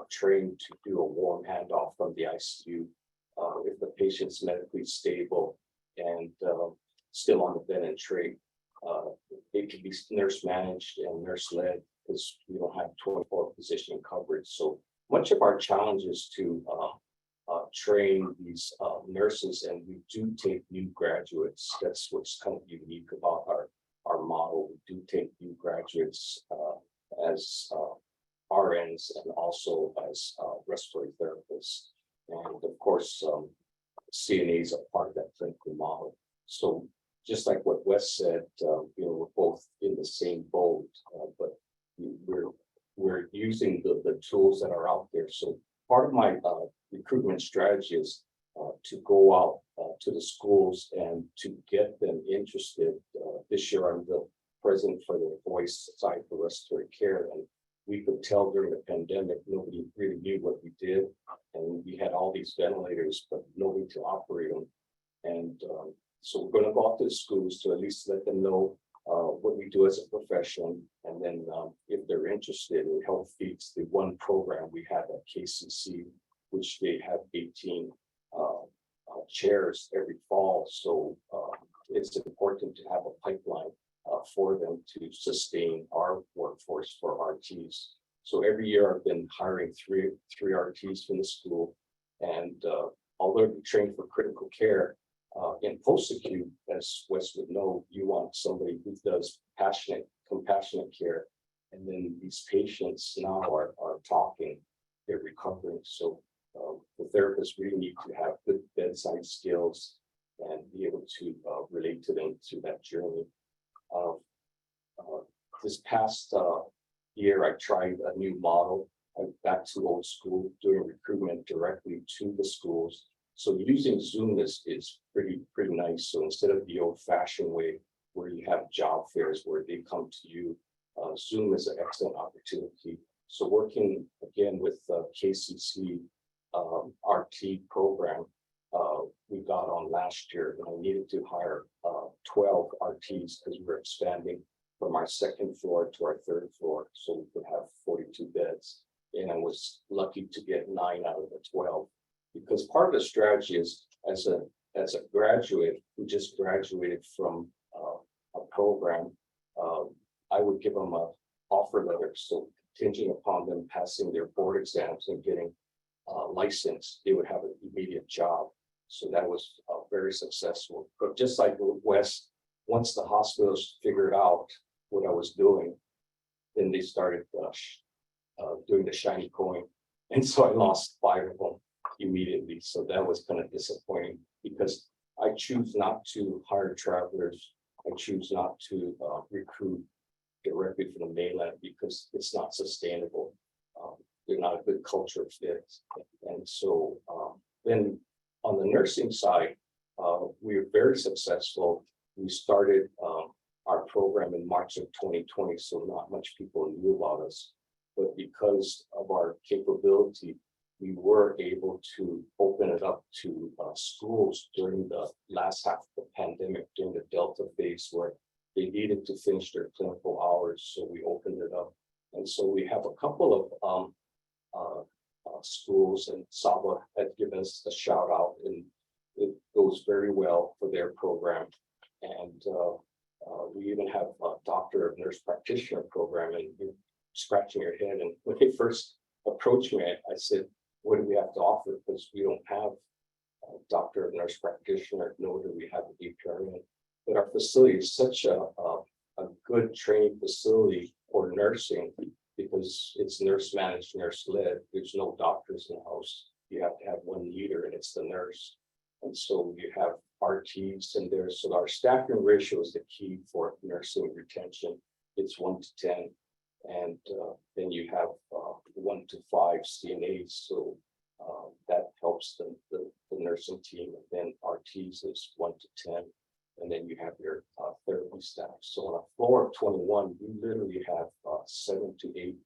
trained to do a warm handoff from the ICU if the patient's medically stable and still on the bed and tray. It can be nurse managed and nurse led because we don't have 24 position coverage. So much of our challenge is to train these nurses, and we do take new graduates. That's what's kind of unique about our model. We do take new graduates as RNs and also as respiratory therapists. And of course, CNAs are part of that clinical model. So just like what Wes said, we're both in the same boat, but we're using the tools that are out there. So part of my recruitment strategy is to go out to the schools and to get them interested. This year, I'm the president for the Hawaii Society for Respiratory Care, and we could tell during the pandemic, nobody really knew what we did. And we had all these ventilators, but nobody to operate them. And so we're going to go out to the schools to at least let them know what we do as a profession. And then if they're interested, it help feeds the one program we have at KCC, which they have 18 chairs every fall. So it's important to have a pipeline for them to sustain our workforce for RTs. So every year I've been hiring three RTs from the school. And although we train for critical care, in post-acute, as Wes would know, you want somebody who does compassionate care. And then these patients now are talking, they're recovering. So the therapists really need to have good bedside skills and be able to relate to them through that journey. This past year, I tried a new model. I went back to old school, doing recruitment directly to the schools. So using Zoom is pretty nice. So instead of the old-fashioned way where you have job fairs where they come to you, Zoom is an excellent opportunity. So working again with KCC RT program, we got on last year, and I needed to hire 12 RTs because we were expanding from our second floor to our third floor, so we could have 42 beds. And I was lucky to get 9 out of the 12. Because part of the strategy is as a graduate who just graduated from a program, I would give them a offer letter. So contingent upon them passing their board exams and getting licensed, they would have an immediate job. So that was very successful. But just like West, once the hospitals figured out what I was doing, then they started doing the shiny coin. And so I lost 5 of them immediately. So that was kind of disappointing because I choose not to hire travelers. I choose not to recruit directly from the mainland because it's not sustainable. they're not a good culture fit. And so then on the nursing side, we were very successful. We started our program in March of 2020, so not much people knew about us. But because of our capability, we were able to open it up to schools during the last half of the pandemic, during the Delta phase, where they needed to finish their clinical hours. So we opened it up. And so we have a couple of schools, and Saba had given us a shout out, and it goes very well for their program. And we even have a doctor of nurse practitioner program, and you're scratching your head. And when they first approached me, I said, what do we have to offer? Because we don't have a doctor of nurse practitioner, nor do we have an APRN. But our facility is such a good training facility for nursing, because it's nurse managed, nurse led. There's no doctors in the house. You have to have one leader, and it's the nurse. And so you have RTs in there. So our staffing ratio is the key for nursing retention. It's 1 to 10. And then you have 1 to 5 CNAs. So that helps the nursing team. And then RTs is 1 to 10. And then you have your therapy staff. So on a floor of 21, we literally have 7 to 8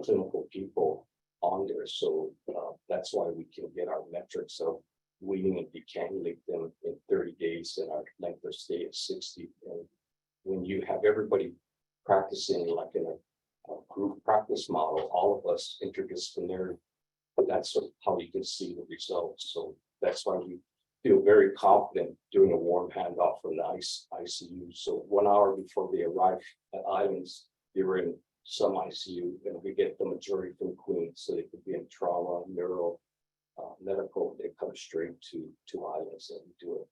clinical people on there. So that's why we can get our metrics of weaning and decannulate them in 30 days, and our length of stay is 60. And when you have everybody practicing like in a group practice model, all of us interdisciplinary, that's how you can see the results. So that's why we feel very confident doing a warm handoff from the ICU. So 1 hour before they arrive at Islands, they were in some ICU, and we get the majority from Queens. So they could be in trauma, neuro, medical. They come straight to Islands, and we do it.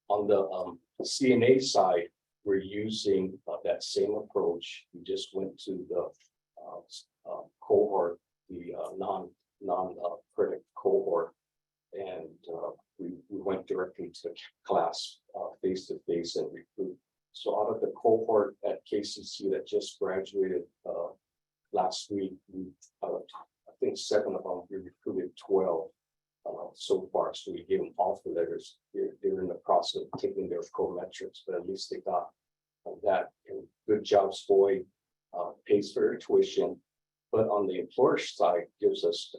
On the CNA side, we're using that same approach. We just went to the cohort, the non-critic cohort, and we went directly to class face-to-face and recruit. So out of the cohort at KCC that just graduated last week, I think 7 of them, we recruited 12 so far. So we gave them offer letters. They're in the process of taking their prometrics, but at least they got that. And good job, Spoy, pays for their tuition, but on the employer side gives us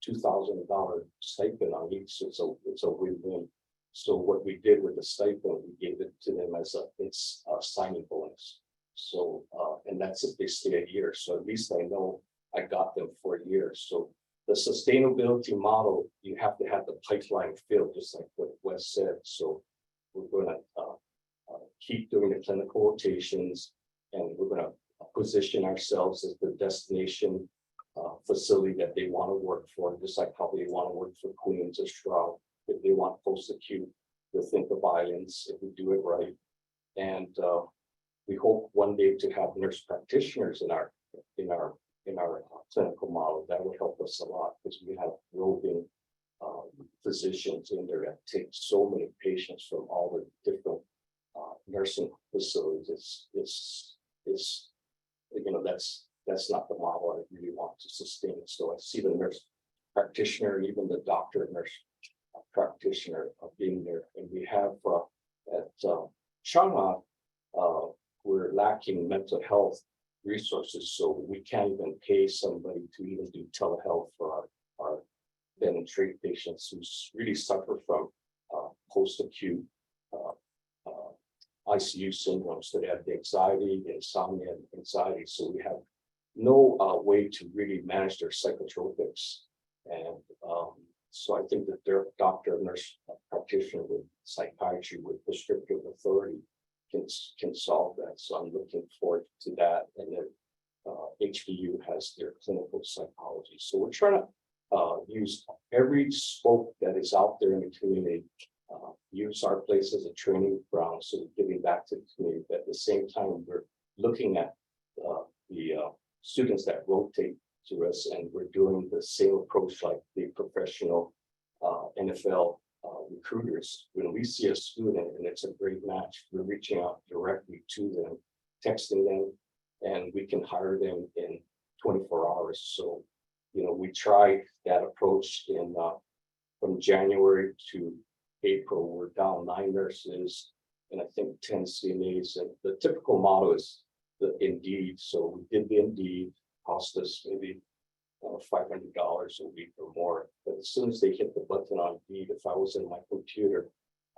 $2,000 stipend on each. So it's a win-win. So what we did with the stipend, we gave it to them as a signing bonus. So and that's if they stay a year. So at least I know I got them for a year. So the sustainability model, you have to have the pipeline filled, just like what Wes said. So we're going to keep doing the clinical rotations, and we're going to position ourselves as the destination facility that they want to work for, just like how they want to work for Queens or Stroud. If they want post-acute, they'll think of Islands if we do it right. And we hope one day to have nurse practitioners in our clinical model. That would help us a lot, because we have roving physicians in there that take so many patients from all the different nursing facilities. It's you know, that's not the model I really want to sustain. So I see the nurse practitioner, even the doctor nurse practitioner being there. And we have at Chang'an, we're lacking mental health resources, so we can't even pay somebody to even do telehealth for our bed and trade patients who really suffer from post-acute ICU syndromes. So they have the anxiety, the insomnia, and anxiety. So we have no way to really manage their psychotropics. And so I think that their doctor, nurse practitioner with psychiatry with prescriptive authority can solve that. So I'm looking forward to that. And then HBU has their clinical psychology. So we're trying to use every spoke that is out there in the community, use our place as a training ground, so we're giving back to the community. But at the same time, we're looking at the students that rotate to us, and we're doing the same approach like the professional NFL recruiters. When we see a student and it's a great match, we're reaching out directly to them, texting them, and we can hire them in 24 hours. So we tried that approach from January to April, we're down 9 nurses and I think 10 CNAs. And the typical model is the Indeed. So we did the Indeed, cost us maybe $500 a week or more. But as soon as they hit the button on Indeed, if I was in my computer,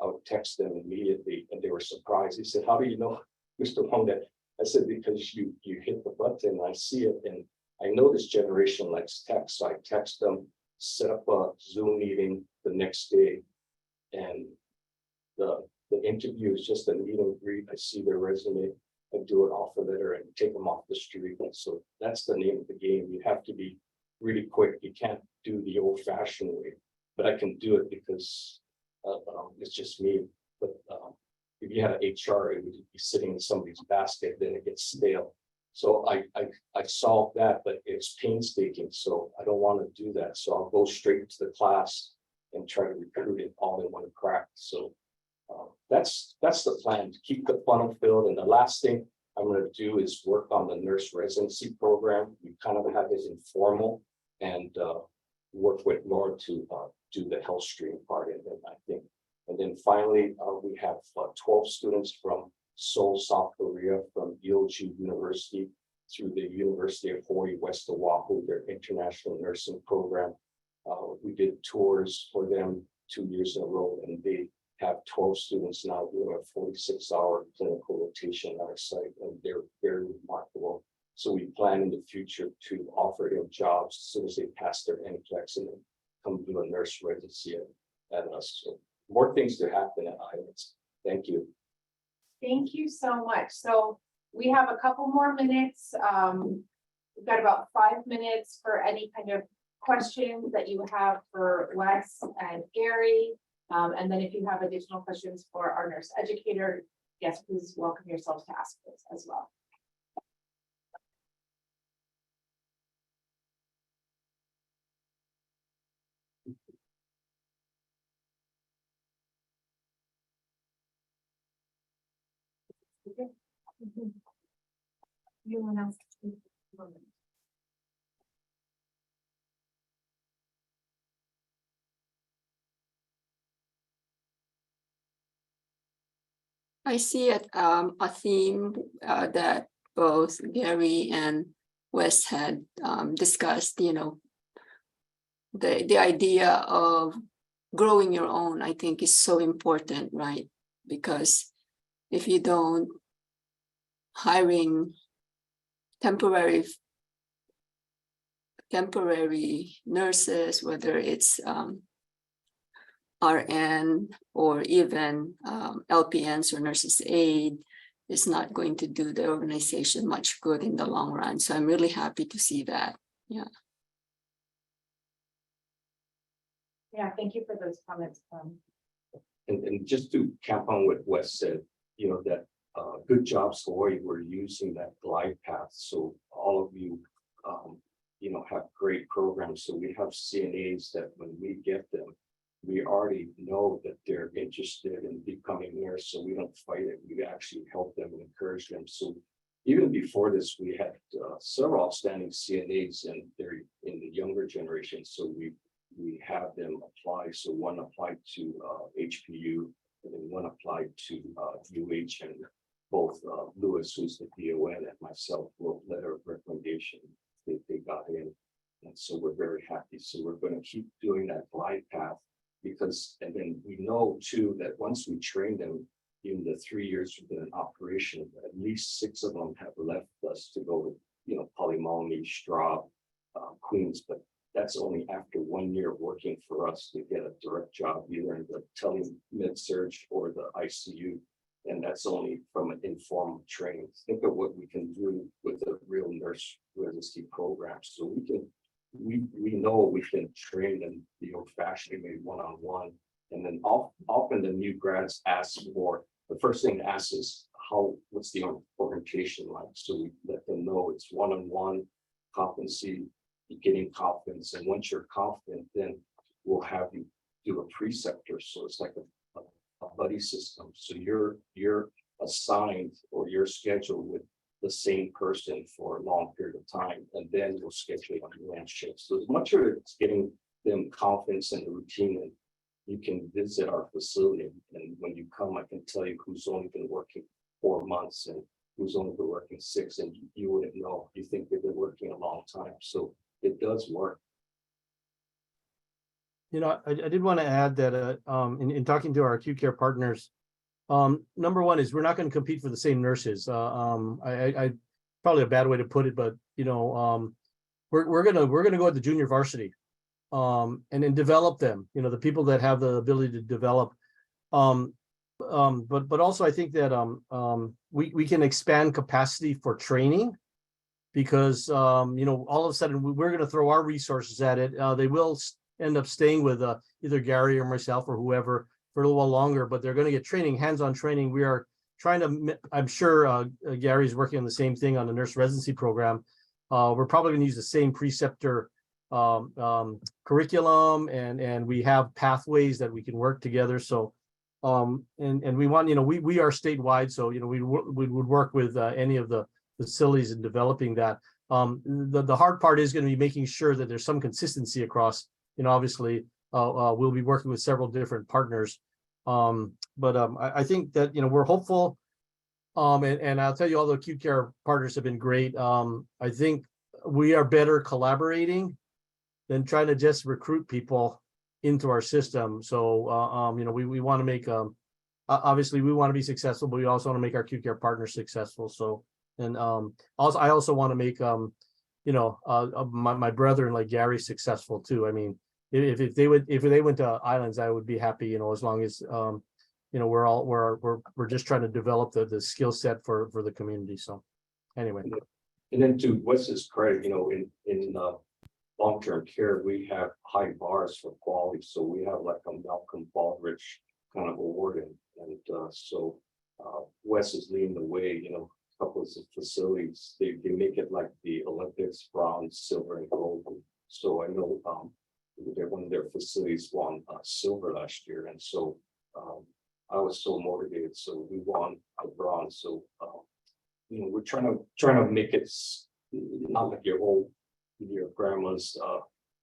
I would text them immediately, and they were surprised. He said, "How do you know, Mr. Wong, that?" I said, "Because you hit the button, I see it, and I know this generation likes text." So I text them, set up a Zoom meeting the next day, and the interview is just a meet and greet. I see their resume, I do an offer letter, and take them off the street. And so that's the name of the game. You have to be really quick. You can't do the old-fashioned way, but I can do it because it's just me. But if you had an HR, it would be sitting in somebody's basket, then it gets stale. So I solved that, but it's painstaking. So I don't want to do that. So I'll go straight to the class and try to recruit it all in one crack. So that's the plan, to keep the funnel filled. And the last thing I'm going to do is work on the nurse residency program. We kind of have it informal, and work with Laura to do the health stream part. And then finally, we have 12 students from Seoul, South Korea, from Ilju University through the University of Hawaii, West Oahu, their international nursing program. We did tours for them 2 years in a row, and they have 12 students now doing a 46-hour clinical rotation at our site, and they're very remarkable. So we plan in the future to offer them jobs as soon as they pass their NCLEX and then come do a nurse residency at us. So more things to happen at Islands. Thank you. Thank you so much. So we have a couple more minutes. We've got about 5 minutes for any kind of questions that you have for Wes and Gary. And then if you have additional questions for our nurse educator, yes, please welcome yourselves to ask this as well. Anyone else? I see a theme that both Gary and Wes had discussed, the idea of growing your own, I think, is so important, right? Because if you don't, hiring temporary nurses, whether it's RN or even LPNs or nurses aid, is not going to do the organization much good in the long run. So I'm really happy to see that. Yeah. Yeah, thank you for those comments. And just to cap on what Wes said, that Good Jobs Hawaii, we're using that glide path. So all of you, have great programs. So we have CNAs that when we get them, we already know that they're interested in becoming nurse. So we don't fight it. We actually help them and encourage them. So even before this, we had several outstanding CNAs, and they're in the younger generation. So we have them apply. So one applied to HPU, and then one applied to UH, and both Lewis, who's the DON, and myself wrote letter of recommendation. They got in, and so we're very happy. So we're going to keep doing that glide path, because, and then we know too that once we train them in the 3 years within an operation, at least 6 of them have left us to go to, Polymomy, Straub, Queens, but that's only after 1 year working for us to get a direct job either in the tele-med-surg or the ICU. And that's only from an informal training. Think of what we can do with a real nurse residency program. So we know we can train them the old-fashioned, maybe one-on-one. And then often the new grads ask for, the first thing to ask is what's the orientation like? So we let them know it's one-on-one competency, getting confidence. And once you're confident, then we'll have you do a preceptor. So it's like a buddy system. So you're assigned, or you're scheduled with the same person for a long period of time, and then we'll schedule a land shift. So as much as it's getting them confidence in the routine, and you can visit our facility, and when you come, I can tell you who's only been working 4 months and who's only been working 6, and you wouldn't know. You think they've been working a long time, so it does work. You know, I did want to add that in talking to our acute care partners, number one is we're not going to compete for the same nurses. I probably a bad way to put it, but you know, we're gonna go at the junior varsity, and then develop them. You know, the people that have the ability to develop. But also I think that we can expand capacity for training, because you know, all of a sudden we're going to throw our resources at it. They will end up staying with either Gary or myself or whoever for a little while longer, but they're going to get training, hands-on training. We are trying to, I'm sure Gary's working on the same thing on the nurse residency program. We're probably going to use the same preceptor curriculum, and we have pathways that we can work together. So and we want, you know, we are statewide, so you know, we would work with any of the facilities in developing that. The hard part is going to be making sure that there's some consistency across. You know, obviously we'll be working with several different partners, but I think that, you know, we're hopeful, and I'll tell you, all the acute care partners have been great. I think we are better collaborating than trying to just recruit people into our system. So you know, we want to make obviously we want to be successful, but we also want to make our acute care partners successful. So, and also I also want to make you know, my brother like Gary successful too. I mean, if they went to Islands, I would be happy, you know, as long as you know, we're just trying to develop the skill set for the community. So anyway. And then to Wes's credit, you know, in long-term care, we have high bars for quality. So we have like a Malcolm Baldrige kind of award, and so Wes is leading the way. You know, a couple of facilities, they make it like the Olympics, bronze, silver, and gold. So I know one of their facilities won silver last year, and so I was so motivated. So we won a bronze. So you know, we're trying to make it not like your grandma's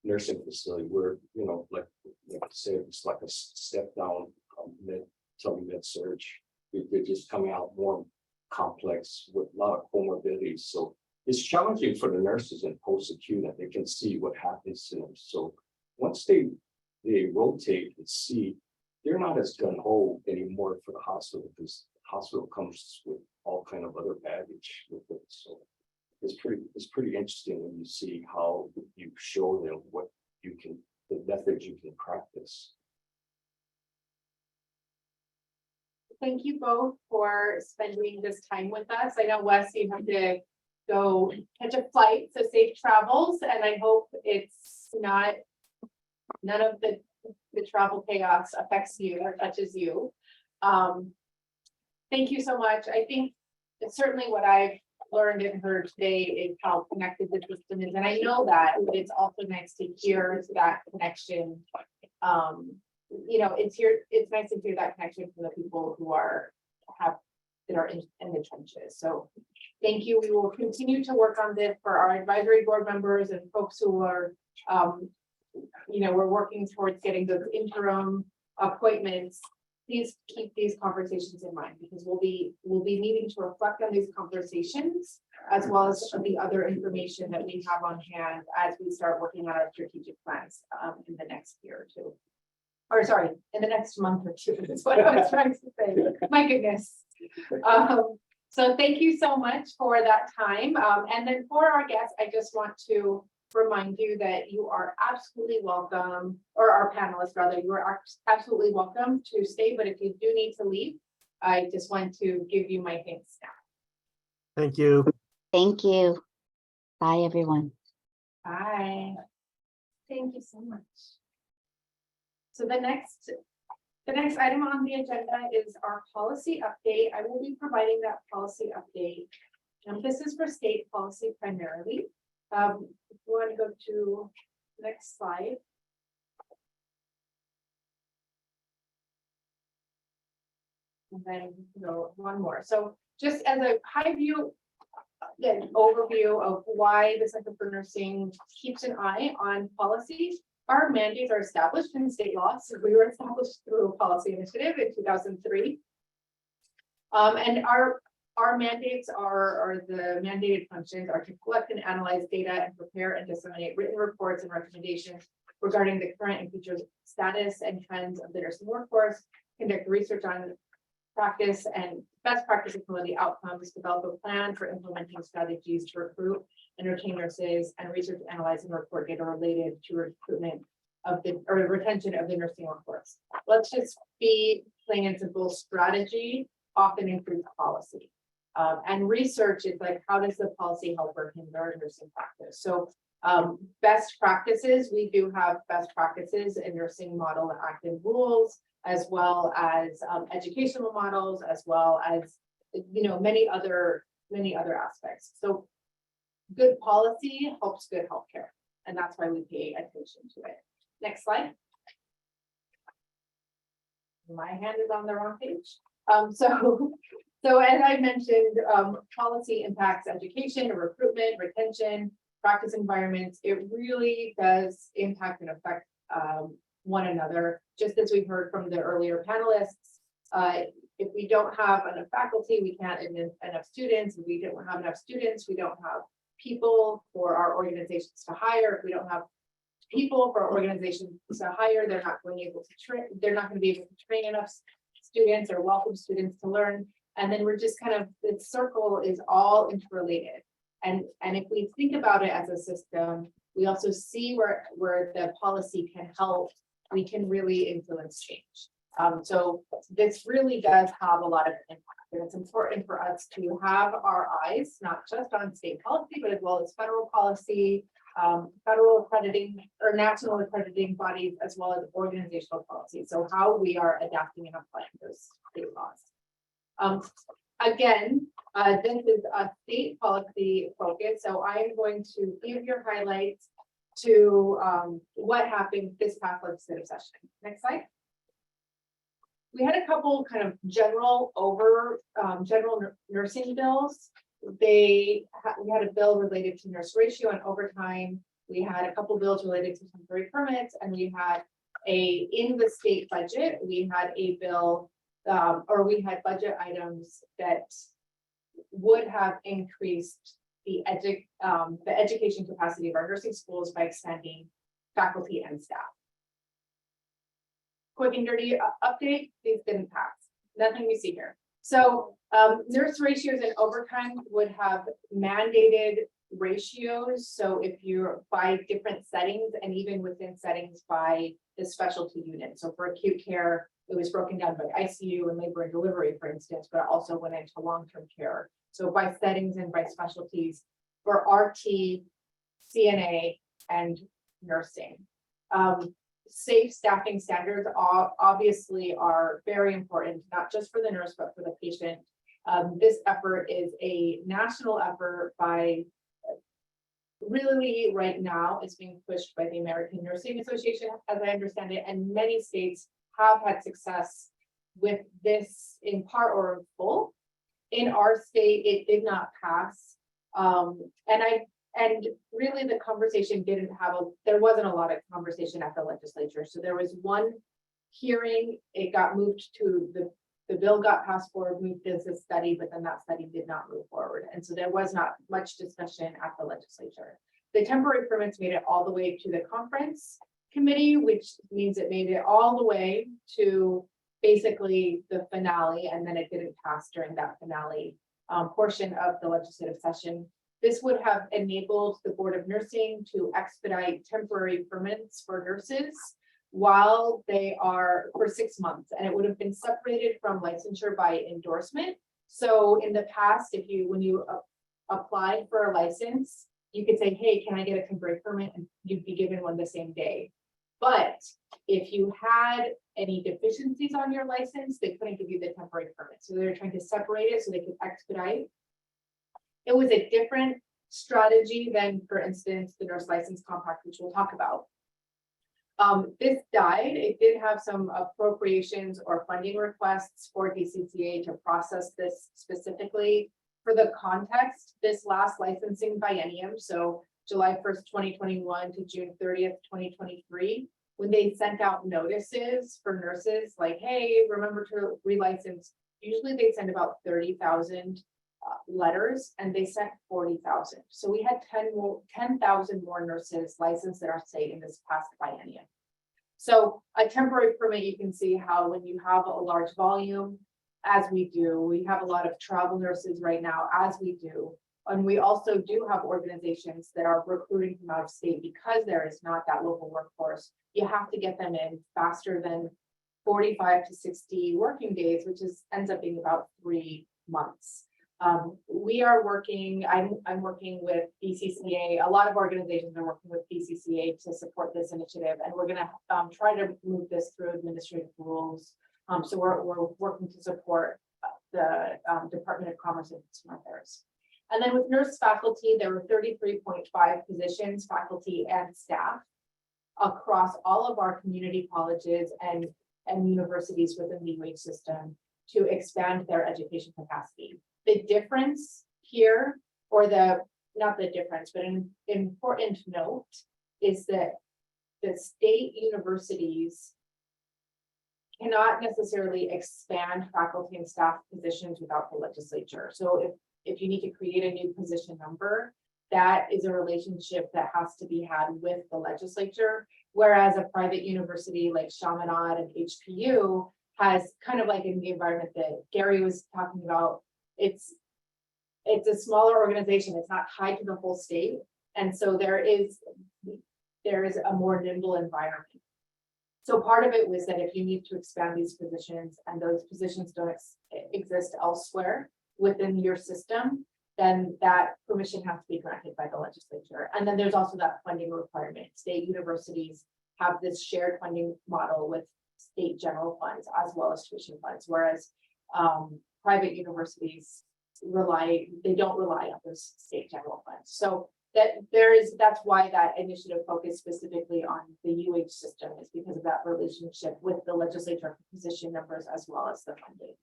nursing facility, where, you know, like I said, it's like a step down med surge. They're just coming out more complex with a lot of comorbidities. So it's challenging for the nurses in post-acute that they can see what happens to them. So once they rotate and see, they're not as gung-ho anymore for the hospital, because the hospital comes with all kind of other baggage with it. So it's pretty interesting when you see how you show them what you can, the methods you can practice. Thank you both for spending this time with us. I know, Wes, you have to go catch a flight, so safe travels, and I hope it's not, none of the travel chaos affects you or touches you. Thank you so much. I think it's certainly what I've learned and heard today is how connected the system is, and I know that, but it's also nice to hear that connection. You know, it's nice to hear that connection from the people who are in the trenches. So thank you. We will continue to work on this for our advisory board members and folks who are you know, we're working towards getting those interim appointments. Please keep these conversations in mind, because we'll be needing to reflect on these conversations, as well as the other information that we have on hand as we start working on our strategic plans in the next year or two. Or sorry, in the next month or two, is what I was trying to say. My goodness. So thank you so much for that time. And then for our guests, I just want to remind you that you are absolutely welcome, or our panelists rather, you are absolutely welcome to stay, but if you do need to leave, I just want to give you my thanks now. Thank you. Thank you. Bye, everyone. Bye. Thank you so much. So the next item on the agenda is our policy update. I will be providing that policy update. This is for state policy primarily. If you want to go to the next slide. And then go one more. So just as a high view an overview of why the Center for Nursing keeps an eye on policies. Our mandates are established in state law, so we were established through a policy initiative in 2003. And our mandates are the mandated functions are to collect and analyze data and prepare and disseminate written reports and recommendations regarding the current and future status and trends of the nursing workforce, conduct research on practice and best practice and quality outcomes, develop a plan for implementing strategies to recruit and retain nurses, and research, analyze, and report data related to recruitment of the or retention of the nursing workforce. Let's just be plain and simple. Strategy often includes policy. And research is like, how does the policy help or hinder nursing practice? So best practices, we do have best practices in nursing model and active rules, as well as educational models, as well as, you know, many other aspects. So good policy helps good healthcare, and that's why we pay attention to it. Next slide. My hand is on the wrong page. So as I mentioned, policy impacts education, recruitment, retention, practice environments. It really does impact and affect one another. Just as we heard from the earlier panelists, if we don't have enough faculty, we can't admit enough students. If we don't have enough students, we don't have people for our organizations to hire. If we don't have people for our organizations to hire, they're not going to be able to train. They're not going to be able to train enough students or welcome students to learn. And then we're just kind of, the circle is all interrelated. And if we think about it as a system, we also see where the policy can help, we can really influence change. So this really does have a lot of impact. And it's important for us to have our eyes, not just on state policy, but as well as federal policy, federal accrediting or national accrediting bodies, as well as organizational policy. So how we are adapting and applying those state laws. Again, this is a state policy focus, so I am going to give your highlights to what happened this past legislative session. Next slide. We had a couple kind of general nursing bills. We had a bill related to nurse ratio and overtime. We had a couple bills related to temporary permits, and we had in the state budget, we had a bill we had budget items that would have increased the education capacity of our nursing schools by expanding faculty and staff. Quick and dirty update, these didn't pass. Nothing we see here. So nurse ratios and overtime would have mandated ratios. So if you're by different settings and even within settings by the specialty unit. So for acute care, it was broken down by ICU and labor and delivery, for instance, but also went into long-term care. So by settings and by specialties for RT, CNA, and nursing. Safe staffing standards obviously are very important, not just for the nurse, but for the patient. This effort is a national effort by really right now it's being pushed by the American Nursing Association, as I understand it, and many states have had success with this in part or in full. In our state, it did not pass. And really the conversation there wasn't a lot of conversation at the legislature. So there was one hearing, it got moved to the bill got passed forward, moved as a study, but then that study did not move forward. And so there was not much discussion at the legislature. The temporary permits made it all the way to the conference committee, which means it made it all the way to basically the finale, and then it didn't pass during that finale portion of the legislative session. This would have enabled the Board of Nursing to expedite temporary permits for nurses while they are for 6 months, and it would have been separated from licensure by endorsement. So in the past, when you applied for a license, you could say, hey, can I get a temporary permit? And you'd be given one the same day. But if you had any deficiencies on your license, they couldn't give you the temporary permit. So they were trying to separate it so they could expedite. It was a different strategy than, for instance, the Nurse License Compact, which we'll talk about. This died. It did have some appropriations or funding requests for DCCA to process this specifically. For the context, this last licensing biennium, so July 1st, 2021 to June 30th, 2023, when they sent out notices for nurses like, hey, remember to relicense, usually they send about 30,000 letters, and they sent 40,000. So we had 10,000 more nurses licensed in our state in this past biennium. So a temporary permit, you can see how when you have a large volume, as we do, we have a lot of travel nurses right now, as we do. And we also do have organizations that are recruiting from out of state because there is not that local workforce. You have to get them in faster than 45 to 60 working days, which ends up being about 3 months. We are working, I'm working with BCCA. A lot of organizations are working with BCCA to support this initiative, and we're gonna try to move this through administrative rules. So we're working to support the Department of Commerce and Consumer Affairs. And then with nurse faculty, there were 33.5 positions, faculty and staff, across all of our community colleges and universities within the UH system to expand their education capacity. The difference here, or not the difference, but an important note, is that the state universities cannot necessarily expand faculty and staff positions without the legislature. So if you need to create a new position number, that is a relationship that has to be had with the legislature. Whereas a private university like Chaminade and HPU has kind of like in the environment that Gary was talking about, it's a smaller organization. It's not tied to the whole state. And so there is a more nimble environment. So part of it was that if you need to expand these positions and those positions don't exist elsewhere within your system, then that permission has to be granted by the legislature. And then there's also that funding requirement. State universities have this shared funding model with state general funds as well as tuition funds, whereas private universities don't rely on those state general funds. So that's why that initiative focused specifically on the UH system, is because of that relationship with the legislature for position numbers as well as the funding.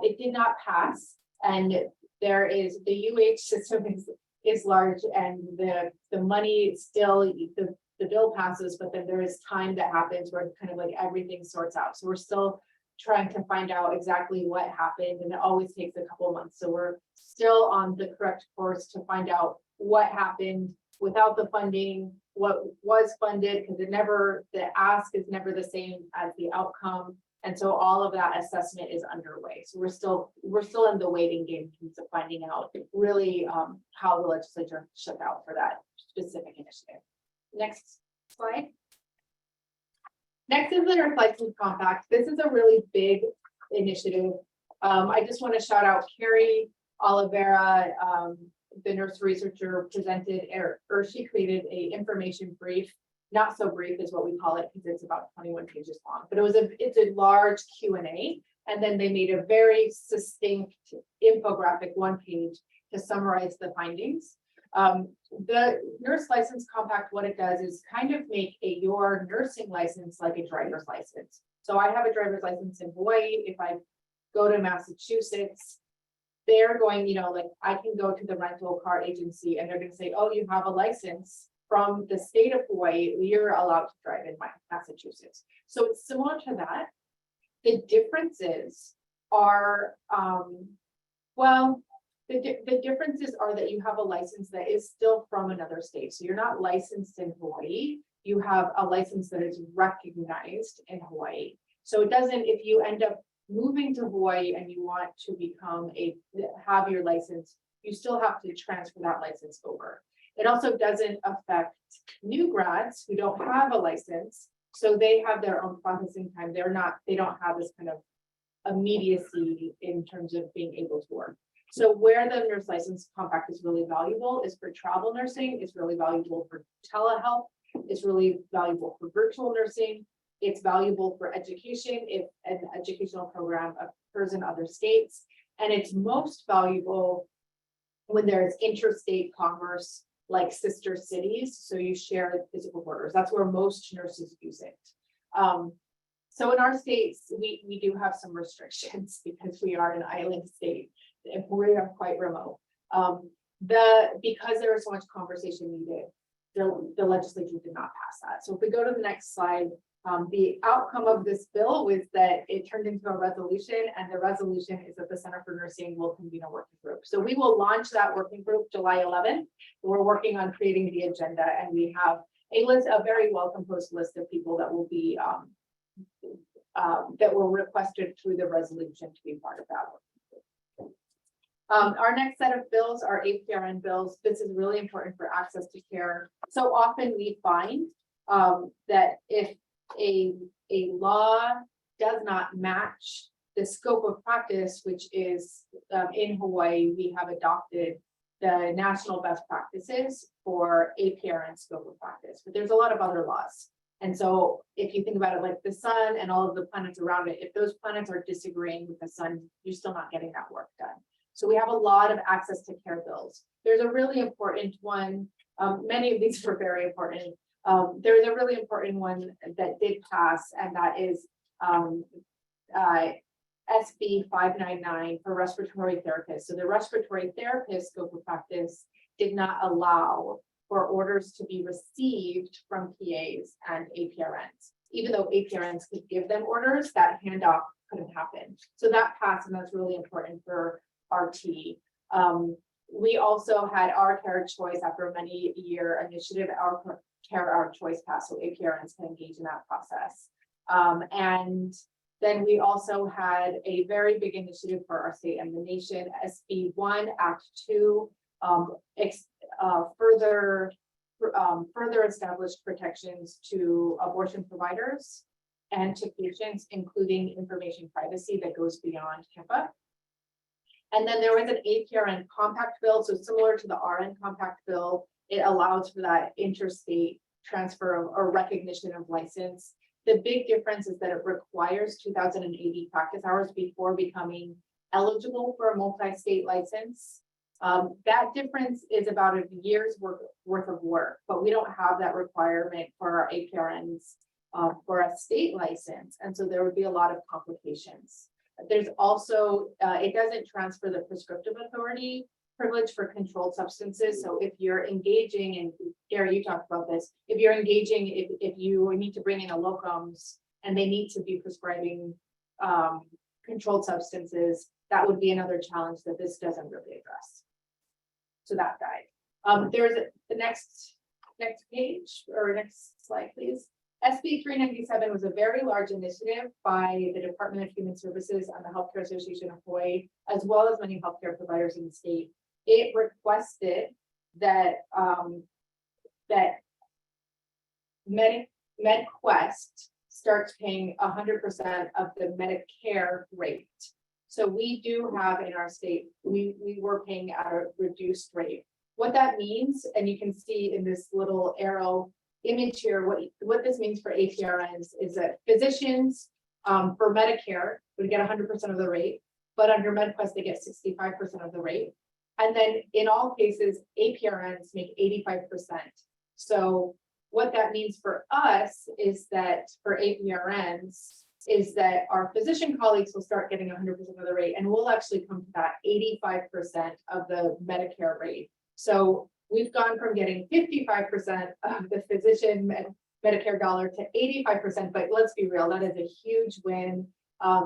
It did not pass, and the UH system is large, and the money still, the bill passes, but then there is time that happens where kind of like everything sorts out. So we're still trying to find out exactly what happened, and it always takes a couple of months. So we're still on the correct course to find out what happened without the funding, what was funded, because the ask is never the same as the outcome. And so all of that assessment is underway. So we're still in the waiting game in terms of finding out really how the legislature shook out for that specific initiative. Next slide. Next is the Nurse License Compact. This is a really big initiative. I just want to shout out Carrie Oliveira, the nurse researcher, presented, or she created a information brief. Not so brief is what we call it, because it's about 21 pages long, but it's a large Q&A, and then they made a very succinct infographic 1 page to summarize the findings. The Nurse License Compact, what it does is kind of make your nursing license like a driver's license. So I have a driver's license in Hawaii. If I go to Massachusetts, they're going, like I can go to the rental car agency and they're going to say, oh, you have a license from the state of Hawaii, you're allowed to drive in Massachusetts. So it's similar to that. The differences are, the differences are that you have a license that is still from another state. So you're not licensed in Hawaii. You have a license that is recognized in Hawaii. So it doesn't, if you end up moving to Hawaii and you want to have your license, you still have to transfer that license over. It also doesn't affect new grads who don't have a license. So they have their own processing time. They don't have this kind of immediacy in terms of being able to work. So where the Nurse License Compact is really valuable is for travel nursing. It's really valuable for telehealth. It's really valuable for virtual nursing. It's valuable for education if an educational program occurs in other states. And it's most valuable when there's interstate commerce, like sister cities. So you share physical borders. That's where most nurses use it. So in our states, we do have some restrictions because we are an island state. if we are quite remote. Because there was so much conversation needed, the legislature did not pass that. So if we go to the next slide, the outcome of this bill was that it turned into a resolution, and the resolution is that the Center for Nursing will convene a working group. So we will launch that working group July 11th. We're working on creating the agenda, and we have a very well composed list of people that will be that were requested through the resolution to be part of that. Our next set of bills are APRN bills. This is really important for access to care. So often we find that if a law does not match the scope of practice, which is in Hawaii, we have adopted the national best practices for APRN scope of practice, but there's a lot of other laws. And so if you think about it, like the sun and all of the planets around it, if those planets are disagreeing with the sun, you're still not getting that work done. So we have a lot of access to care bills. There's a really important one. Many of these were very important. There's a really important one that did pass, and that is SB 599 for respiratory therapists. So the respiratory therapist scope of practice did not allow for orders to be received from PAs and APRNs. Even though APRNs could give them orders, that handoff couldn't happen. So that passed, and that's really important for RT. We also had our care choice after a many-year initiative. Our care, our choice passed, so APRNs can engage in that process. And then we also had a very big initiative for our state and the nation, SB 1, Act 2, further established protections to abortion providers and to patients, including information privacy that goes beyond HIPAA. And then there was an APRN compact bill. So similar to the RN compact bill, it allows for that interstate transfer of, or recognition of license. The big difference is that it requires 2,080 practice hours before becoming eligible for a multi-state license. That difference is about a year's worth of work, but we don't have that requirement for our APRNs for a state license. And so there would be a lot of complications. There's also, it doesn't transfer the prescriptive authority privilege for controlled substances. So if you're engaging, and Gary, you talked about this, if you're engaging, if you need to bring in a locums and they need to be prescribing controlled substances, that would be another challenge that this doesn't really address. So that died. There's the next page, or next slide, please. SB 397 was a very large initiative by the Department of Human Services and the Healthcare Association of Hawaii, as well as many healthcare providers in the state. It requested that that MedQuest starts paying 100% of the Medicare rate. So we do have in our state, we were paying at a reduced rate. What that means, and you can see in this little arrow image here, what this means for APRNs is that physicians for Medicare would get 100% of the rate, but under MedQuest they get 65% of the rate. And then in all cases, APRNs make 85%. So what that means for us is that for APRNs is that our physician colleagues will start getting 100% of the rate, and we'll actually come to that 85% of the Medicare rate. So we've gone from getting 55% of the physician Medicare dollar to 85%, but let's be real, that is a huge win,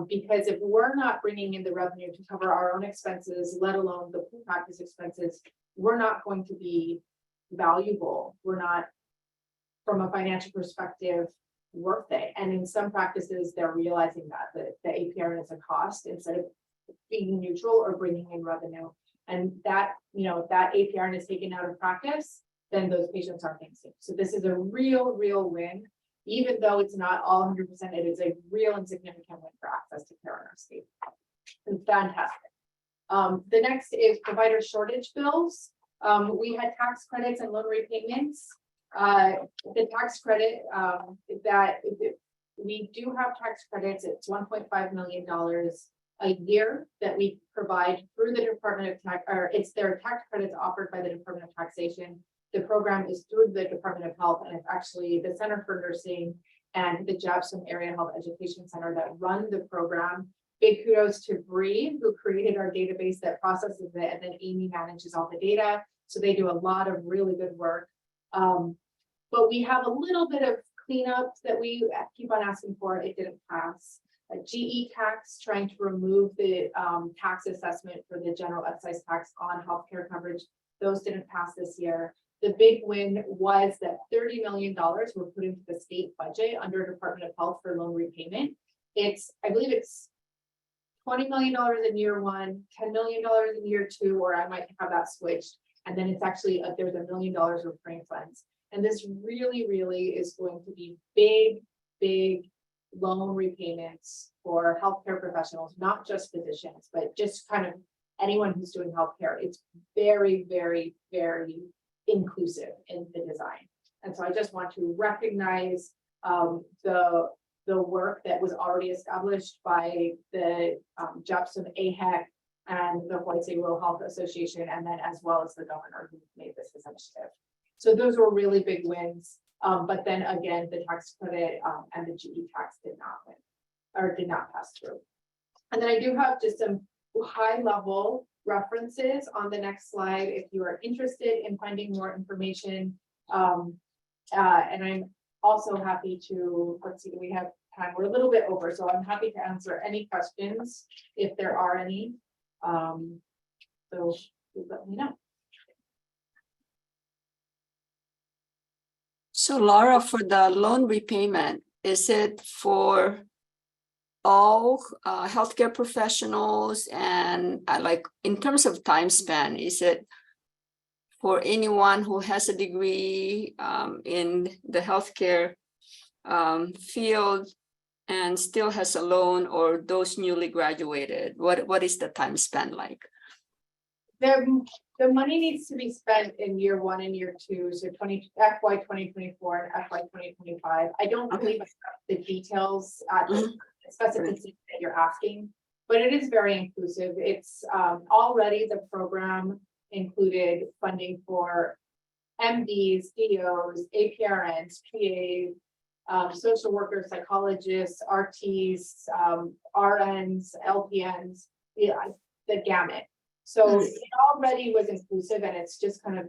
because if we're not bringing in the revenue to cover our own expenses, let alone the pool practice expenses, we're not going to be valuable. We're not, from a financial perspective, worth it. And in some practices, they're realizing that the APRN is a cost instead of being neutral or bringing in revenue. And that, you know, if that APRN is taken out of practice, then those patients aren't being saved. So this is a real win. Even though it's not all 100%, it is a real and significant win for access to care in our state. It's fantastic. The next is provider shortage bills. We had tax credits and loan repayments. The tax credit we do have tax credits. It's $1.5 million a year that we provide through the Department of Tax, or it's their tax credits offered by the Department of Taxation. The program is through the Department of Health, and it's actually the Center for Nursing and the Jobson Area Health Education Center that run the program. big kudos to Bree, who created our database that processes it, and then Amy manages all the data. So they do a lot of really good work. But we have a little bit of cleanup that we keep on asking for. It didn't pass. GE tax, trying to remove the tax assessment for the general excise tax on healthcare coverage. Those didn't pass this year. The big win was that $30 million were put into the state budget under Department of Health for loan repayment. I believe it's $20 million in year one, $10 million in year two, or I might have that switched. And then it's actually, there's $1 million recurring funds. And this really, really is going to be big loan repayments for healthcare professionals, not just physicians, but just kind of anyone who's doing healthcare. It's very, very, very inclusive in the design. And so I just want to recognize the work that was already established by the JEPS and AHEC and the Hawaii State Rural Health Association, and then as well as the governor who made this initiative. So those were really big wins. But then again, the tax credit and the GE tax did not win or did not pass through. And then I do have just some high level references on the next slide if you are interested in finding more information. And I'm also happy to, let's see, do we have time? We're a little bit over, so I'm happy to answer any questions if there are any. So please let me know. So Laura, for the loan repayment, is it for all healthcare professionals? And like in terms of time span, is it for anyone who has a degree in the healthcare field and still has a loan, or those newly graduated? What is the time span like? The money needs to be spent in year one and year two, so FY 2024 and FY 2025. I don't believe I have the details at the specificity that you're asking, but it is very inclusive. It's already the program included funding for MDs, DOs, APRNs, PAs, social workers, psychologists, RTs, RNs, LPNs, the gamut. So it already was inclusive, and it's just kind of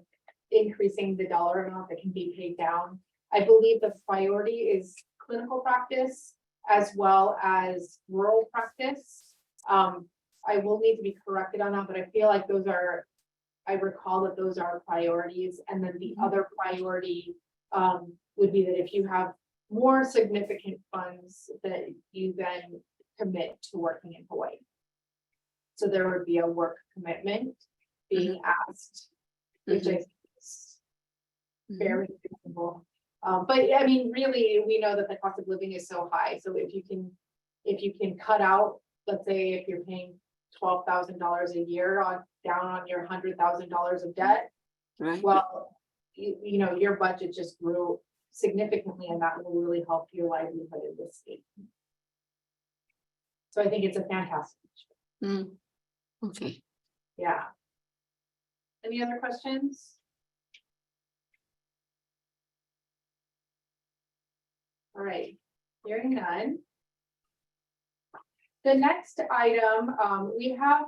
increasing the dollar amount that can be paid down. I believe the priority is clinical practice as well as rural practice. I will need to be corrected on that, but I feel like those are, I recall that those are priorities. And then the other priority would be that if you have more significant funds that you then commit to working in Hawaii. So there would be a work commitment being asked, which I think is very reasonable. But I mean, really, we know that the cost of living is so high. So if you can cut out, let's say if you're paying $12,000 a year down on your $100,000 of debt, right? Well, you know, your budget just grew significantly, and that will really help your livelihood in this state. So I think it's a fantastic. Okay. Yeah. Any other questions? All right, hearing none. The next item we have,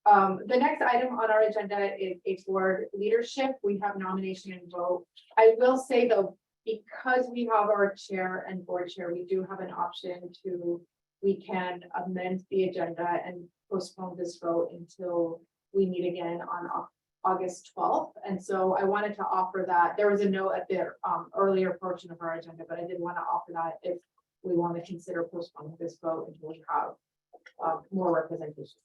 the next item on our agenda is a board leadership. We have nomination and vote. I will say though, because we have our chair and board chair, we do have an option to, we can amend the agenda and postpone this vote until we meet again on August 12th. And so I wanted to offer that. There was a note at the earlier portion of our agenda, but I did want to offer that if we want to consider postponing this vote until we have more representation.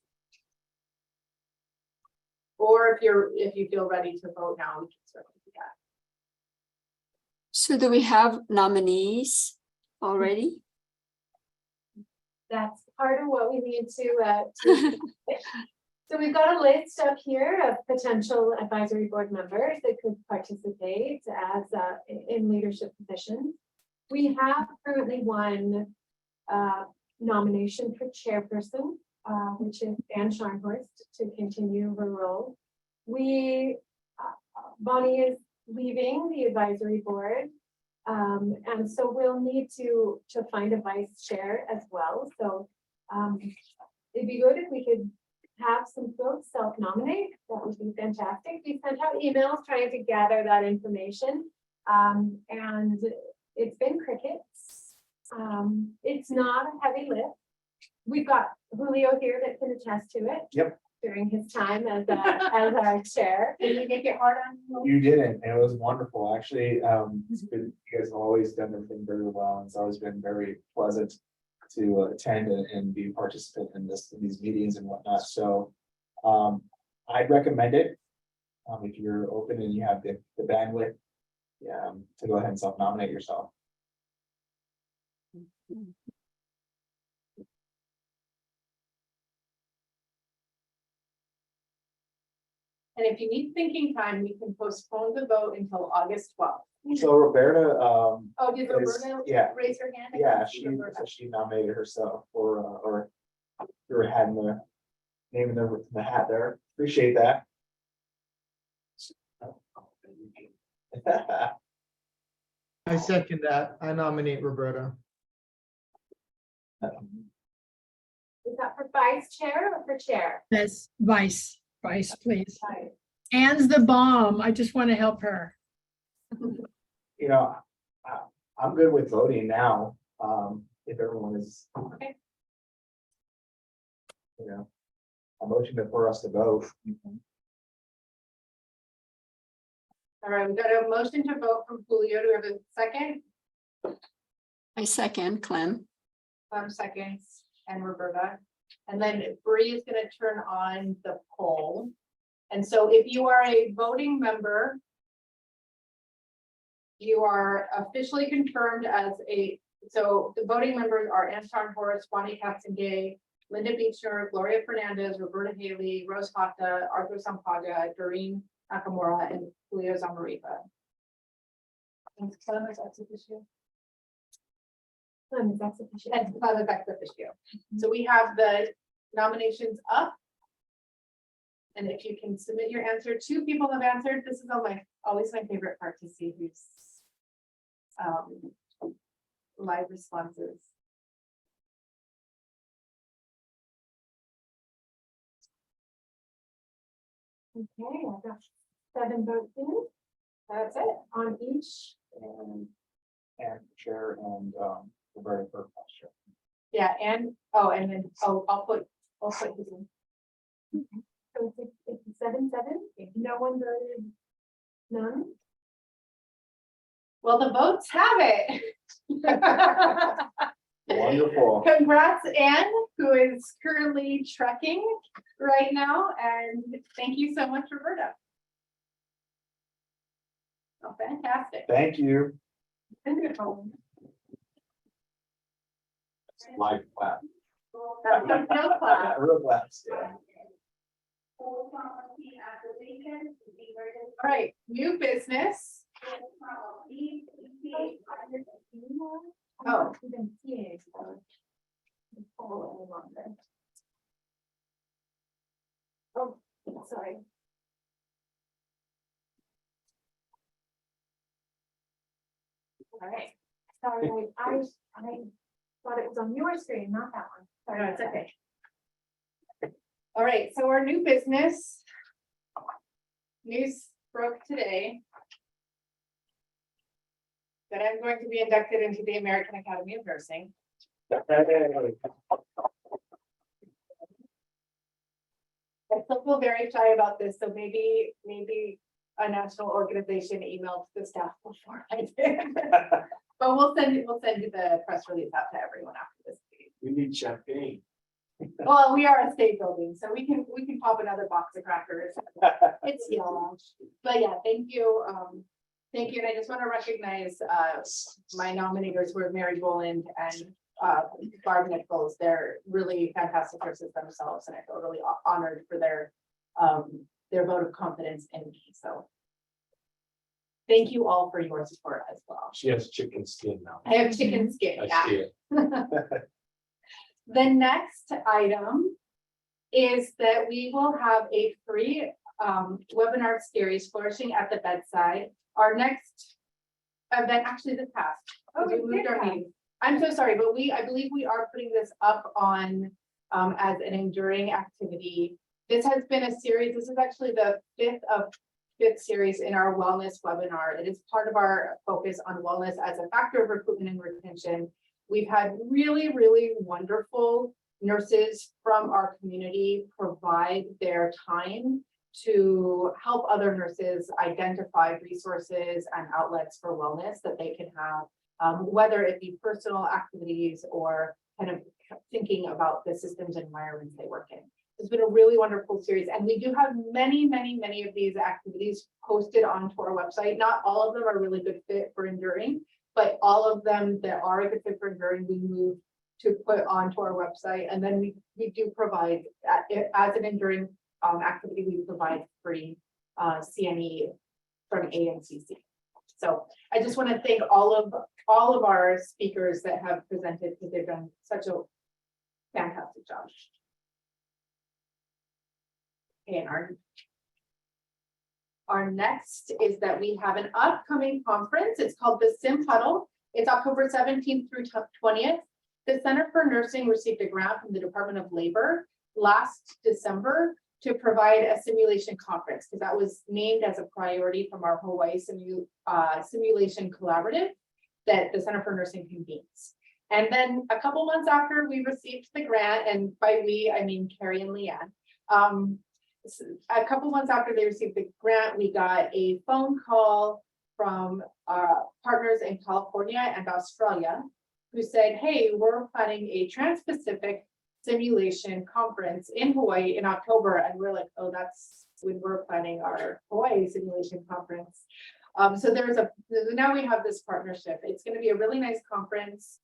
Or if you feel ready to vote now, we can certainly do that. So do we have nominees already? That's part of what we need to so we've got a list up here of potential advisory board members that could participate as in leadership positions. We have currently one nomination for chairperson, which is Ann Scharnhorst, to continue her role. Bonnie is leaving the advisory board. And so we'll need to find a vice chair as well. So It'd be good if we could have some folks self-nominate. That would be fantastic. We sent out emails trying to gather that information. And it's been crickets. It's not a heavy lift. We've got Julio here that can attest to it. Yep. During his time as our chair. Did we make it hard on you? You didn't, and it was wonderful, actually. It's been, you guys have always done everything very well, and it's always been very pleasant to attend and be a participant in these meetings and whatnot, so I'd recommend it. If you're open and you have the bandwidth, to go ahead and self-nominate yourself. And if you need thinking time, we can postpone the vote until August 12th. So Roberta, Oh, did is- Roberta yeah. raise her hand? yeah, she nominated herself, or you were having the name in the hat there. Appreciate that. I second that. I nominate Roberta. Is that for vice chair or for chair? That's vice, please. Vice. Anne's the bomb. I just want to help her. You know, I'm good with voting now, if everyone is. Okay. You know, a motion for us to vote. All right, we've got a motion to vote from Julio. Do we have a second? I second, Clem. Seconds, and Roberta. And then Bree is gonna turn on the poll. And so if you are a voting member, you are officially confirmed as so the voting members are Anton Horace, Bonnie Katzengay, Linda Beechner, Gloria Fernandez, Roberta Haley, Rose Hata, Arthur Sampaga, Doreen Nakamura, and Julio Zamaripa. And Clem is ex officio. Clem is ex officio. And Clem is ex officio. So we have the nominations up. And if you can submit your answer, 2 people have answered. This is always my favorite part to see who's live responses. Okay, I've got 7 votes in. That's it on each. And chair and Roberta for vice chair. Yeah, and then I'll put his in. So it's 7-7. No one voted. None. Well, the votes have it. Wonderful. Congrats, Anne, who is currently trekking right now, and thank you so much, Roberta. Oh, fantastic. Thank you. Live clap. No clap. Real claps, yeah. All right, new business. Oh. Oh, sorry. All right. Sorry, I thought it was on your screen, not that one. Sorry. No, it's okay. All right, so our new business. News broke today that I'm going to be inducted into the American Academy of Nursing. I still feel very shy about this, so maybe a national organization emailed the staff before I did. But we'll send you the press release out to everyone after this meeting. We need champagne. Well, we are a state building, so we can pop another box of crackers. It's yellow. But yeah, thank you. Thank you. And I just want to recognize my nominators were Mary Boland and Barb Nichols. They're really fantastic nurses themselves, and I feel really honored for their vote of confidence in me. So thank you all for your support as well. She has chicken skin now. I have chicken skin. I Yeah. see it. The next item is that we will have a free webinar series, Flourishing at the Bedside. Our next event, actually this past, Oh, we we moved did our that. meeting. I'm so sorry, but I believe we are putting this up on as an enduring activity. This has been a series, this is actually the fifth series in our wellness webinar. It is part of our focus on wellness as a factor of recruitment and retention. We've had really, really wonderful nurses from our community provide their time to help other nurses identify resources and outlets for wellness that they can have, whether it be personal activities or kind of thinking about the systems and environments they work in. It's been a really wonderful series, and we do have many of these activities posted onto our website. Not all of them are really good fit for enduring, but all of them that are a good fit for enduring, we move to put onto our website. And then we do provide, as an enduring activity, we provide free CNE from ANCC. So I just want to thank all of our speakers that have presented, because they've done such a fantastic job. And our next is that we have an upcoming conference. It's called the Sim Huddle. It's October 17th through 20th. The Center for Nursing received a grant from the Department of Labor last December to provide a simulation conference, because that was named as a priority from our Hawaii Simulation Collaborative that the Center for Nursing convenes. And then a couple months after we received the grant, and by we, I mean Carrie and Leanne, a couple months after they received the grant, we got a phone call from partners in California and Australia who said, hey, we're planning a Trans-Pacific simulation conference in Hawaii in October. And we're like, oh, that's when we're planning our Hawaii simulation conference. So now we have this partnership. It's going to be a really nice conference.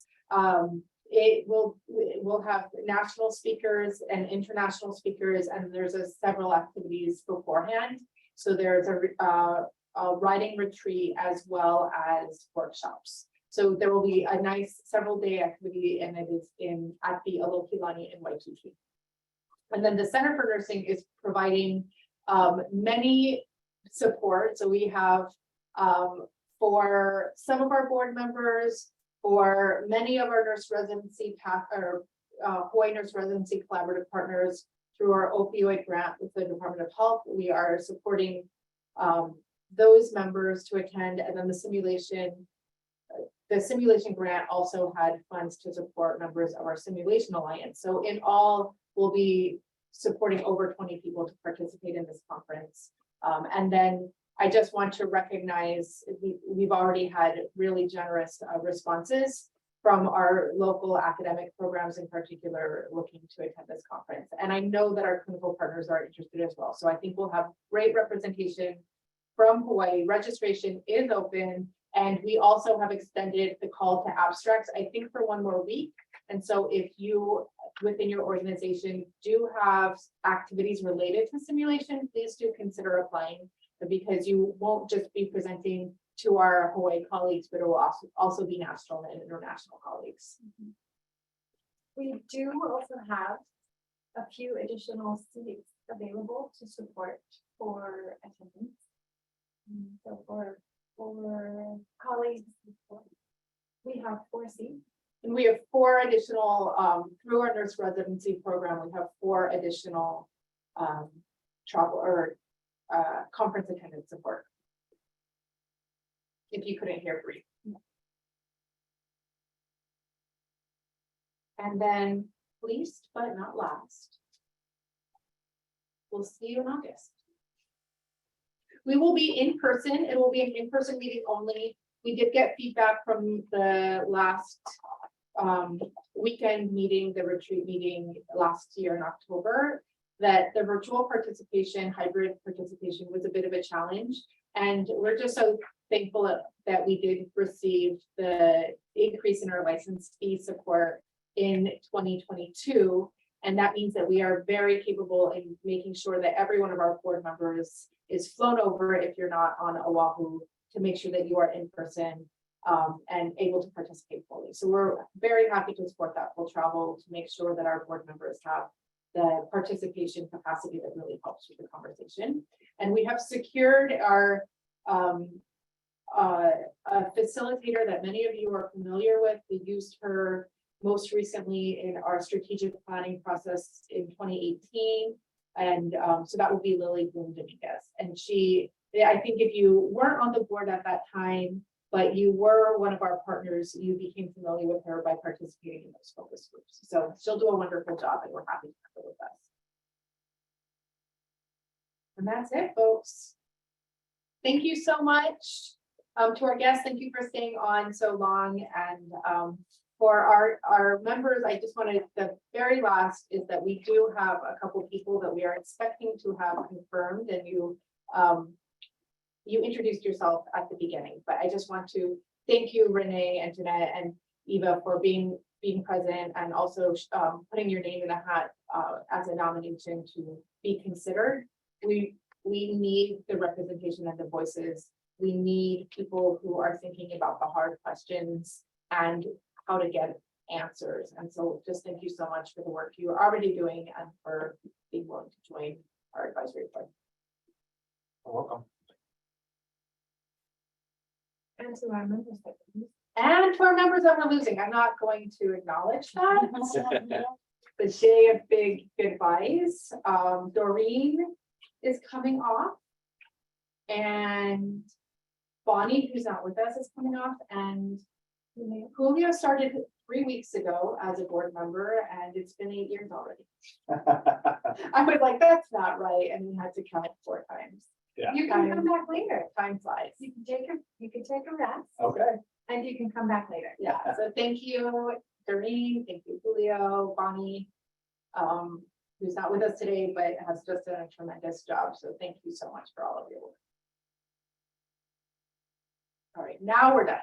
We'll have national speakers and international speakers, and there's several activities beforehand. So there's a writing retreat as well as workshops. So there will be a nice several-day activity, and it is at the Alokilani in Waikiki. And then the Center for Nursing is providing many support. So we have for some of our board members, for many of our nurse residency Hawaii Nurse Residency Collaborative partners, through our opioid grant with the Department of Health, we are supporting those members to attend. And then the simulation grant also had funds to support members of our Simulation Alliance. So in all, we'll be supporting over 20 people to participate in this conference. And then I just want to recognize we've already had really generous responses from our local academic programs, in particular, looking to attend this conference. And I know that our clinical partners are interested as well. So I think we'll have great representation from Hawaii. Registration is open, and we also have extended the call to abstracts, I think, for one more week. And so if you within your organization do have activities related to simulation, please do consider applying, because you won't just be presenting to our Hawaii colleagues, but it will also be national and international colleagues. We do also have a few additional seats available to support for attendance. So for colleagues, we have 4 seats. And we have 4 additional, through our nurse residency program, we have 4 additional travel or conference attendance support. If you couldn't hear brief. And then least but not last, we'll see you in August. We will be in person. It will be an in-person meeting only. We did get feedback from the last weekend meeting, the retreat meeting last year in October, that the virtual participation, hybrid participation, was a bit of a challenge. And we're just so thankful that we did receive the increase in our license fee support in 2022. And that means that we are very capable in making sure that every one of our board members is flown over, if you're not on Oahu, to make sure that you are in person and able to participate fully. So we're very happy to support that full travel to make sure that our board members have the participation capacity that really helps with the conversation. And we have secured our a facilitator that many of you are familiar with. We used her most recently in our strategic planning process in 2018. And so that would be Lily Bloom Dominguez. And I think if you weren't on the board at that time, but you were one of our partners, you became familiar with her by participating in those focus groups. So she'll do a wonderful job and we're happy to have her with us. And that's it, folks. Thank you so much to our guests. Thank you for staying on so long. And for our members, I just wanted, the very last is that we do have a couple people that we are expecting to have confirmed, and you introduced yourself at the beginning, but I just want to thank you, Renee and Jeanette and Eva, for being present and also putting your name in the hat as a nomination to be considered. We need the representation and the voices. We need people who are thinking about the hard questions and how to get answers. And so just thank you so much for the work you're already doing and for being willing to join our advisory board. You're welcome. And to our members that we're losing, I'm not going to acknowledge that. The day of big goodbyes. Doreen is coming off. And Bonnie, who's not with us, is coming off. And Julio started 3 weeks ago as a board member, and it's been 8 years already. I was like, that's not right. And we had to count 4 times. Yeah. You can come back later. Time flies. You can take a rest. Okay. And you can come back later. Yeah. So thank you, Doreen. Thank you, Julio, Bonnie, who's not with us today, but has just done a tremendous job. So thank you so much for all of your work. All right, now we're done.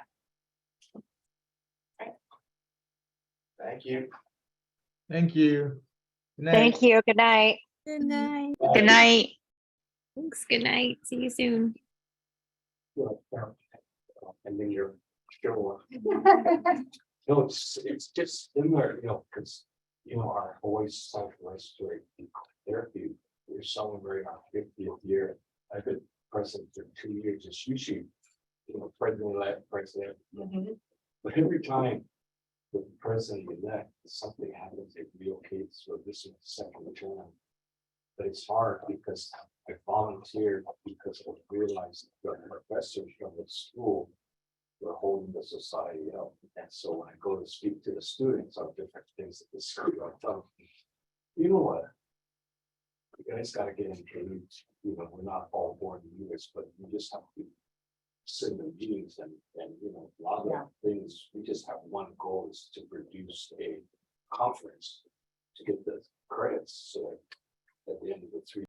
Thank you. Thank you. Good night. Thank you. Good night. Good night. Good night. Thanks. Good night. See you soon. And then you're sure. No, it's just similar, because, our voice psychorestorative therapy, we're celebrating our 50th year. I've been president for 2 years. It's usually, president-elect president. But every time the president-elect, something happens, it relocates, so this is the second term. But it's hard because I volunteered because I realized that professors from the school were holding the society up. And so when I go to speak to the students on different things at the school, I tell them, you know what? You guys got to get engaged. We're not all born leaders, but we just have to sit in the meetings and a lot of things. We just have one goal, is to produce a conference to get the credits. So at the end of the 3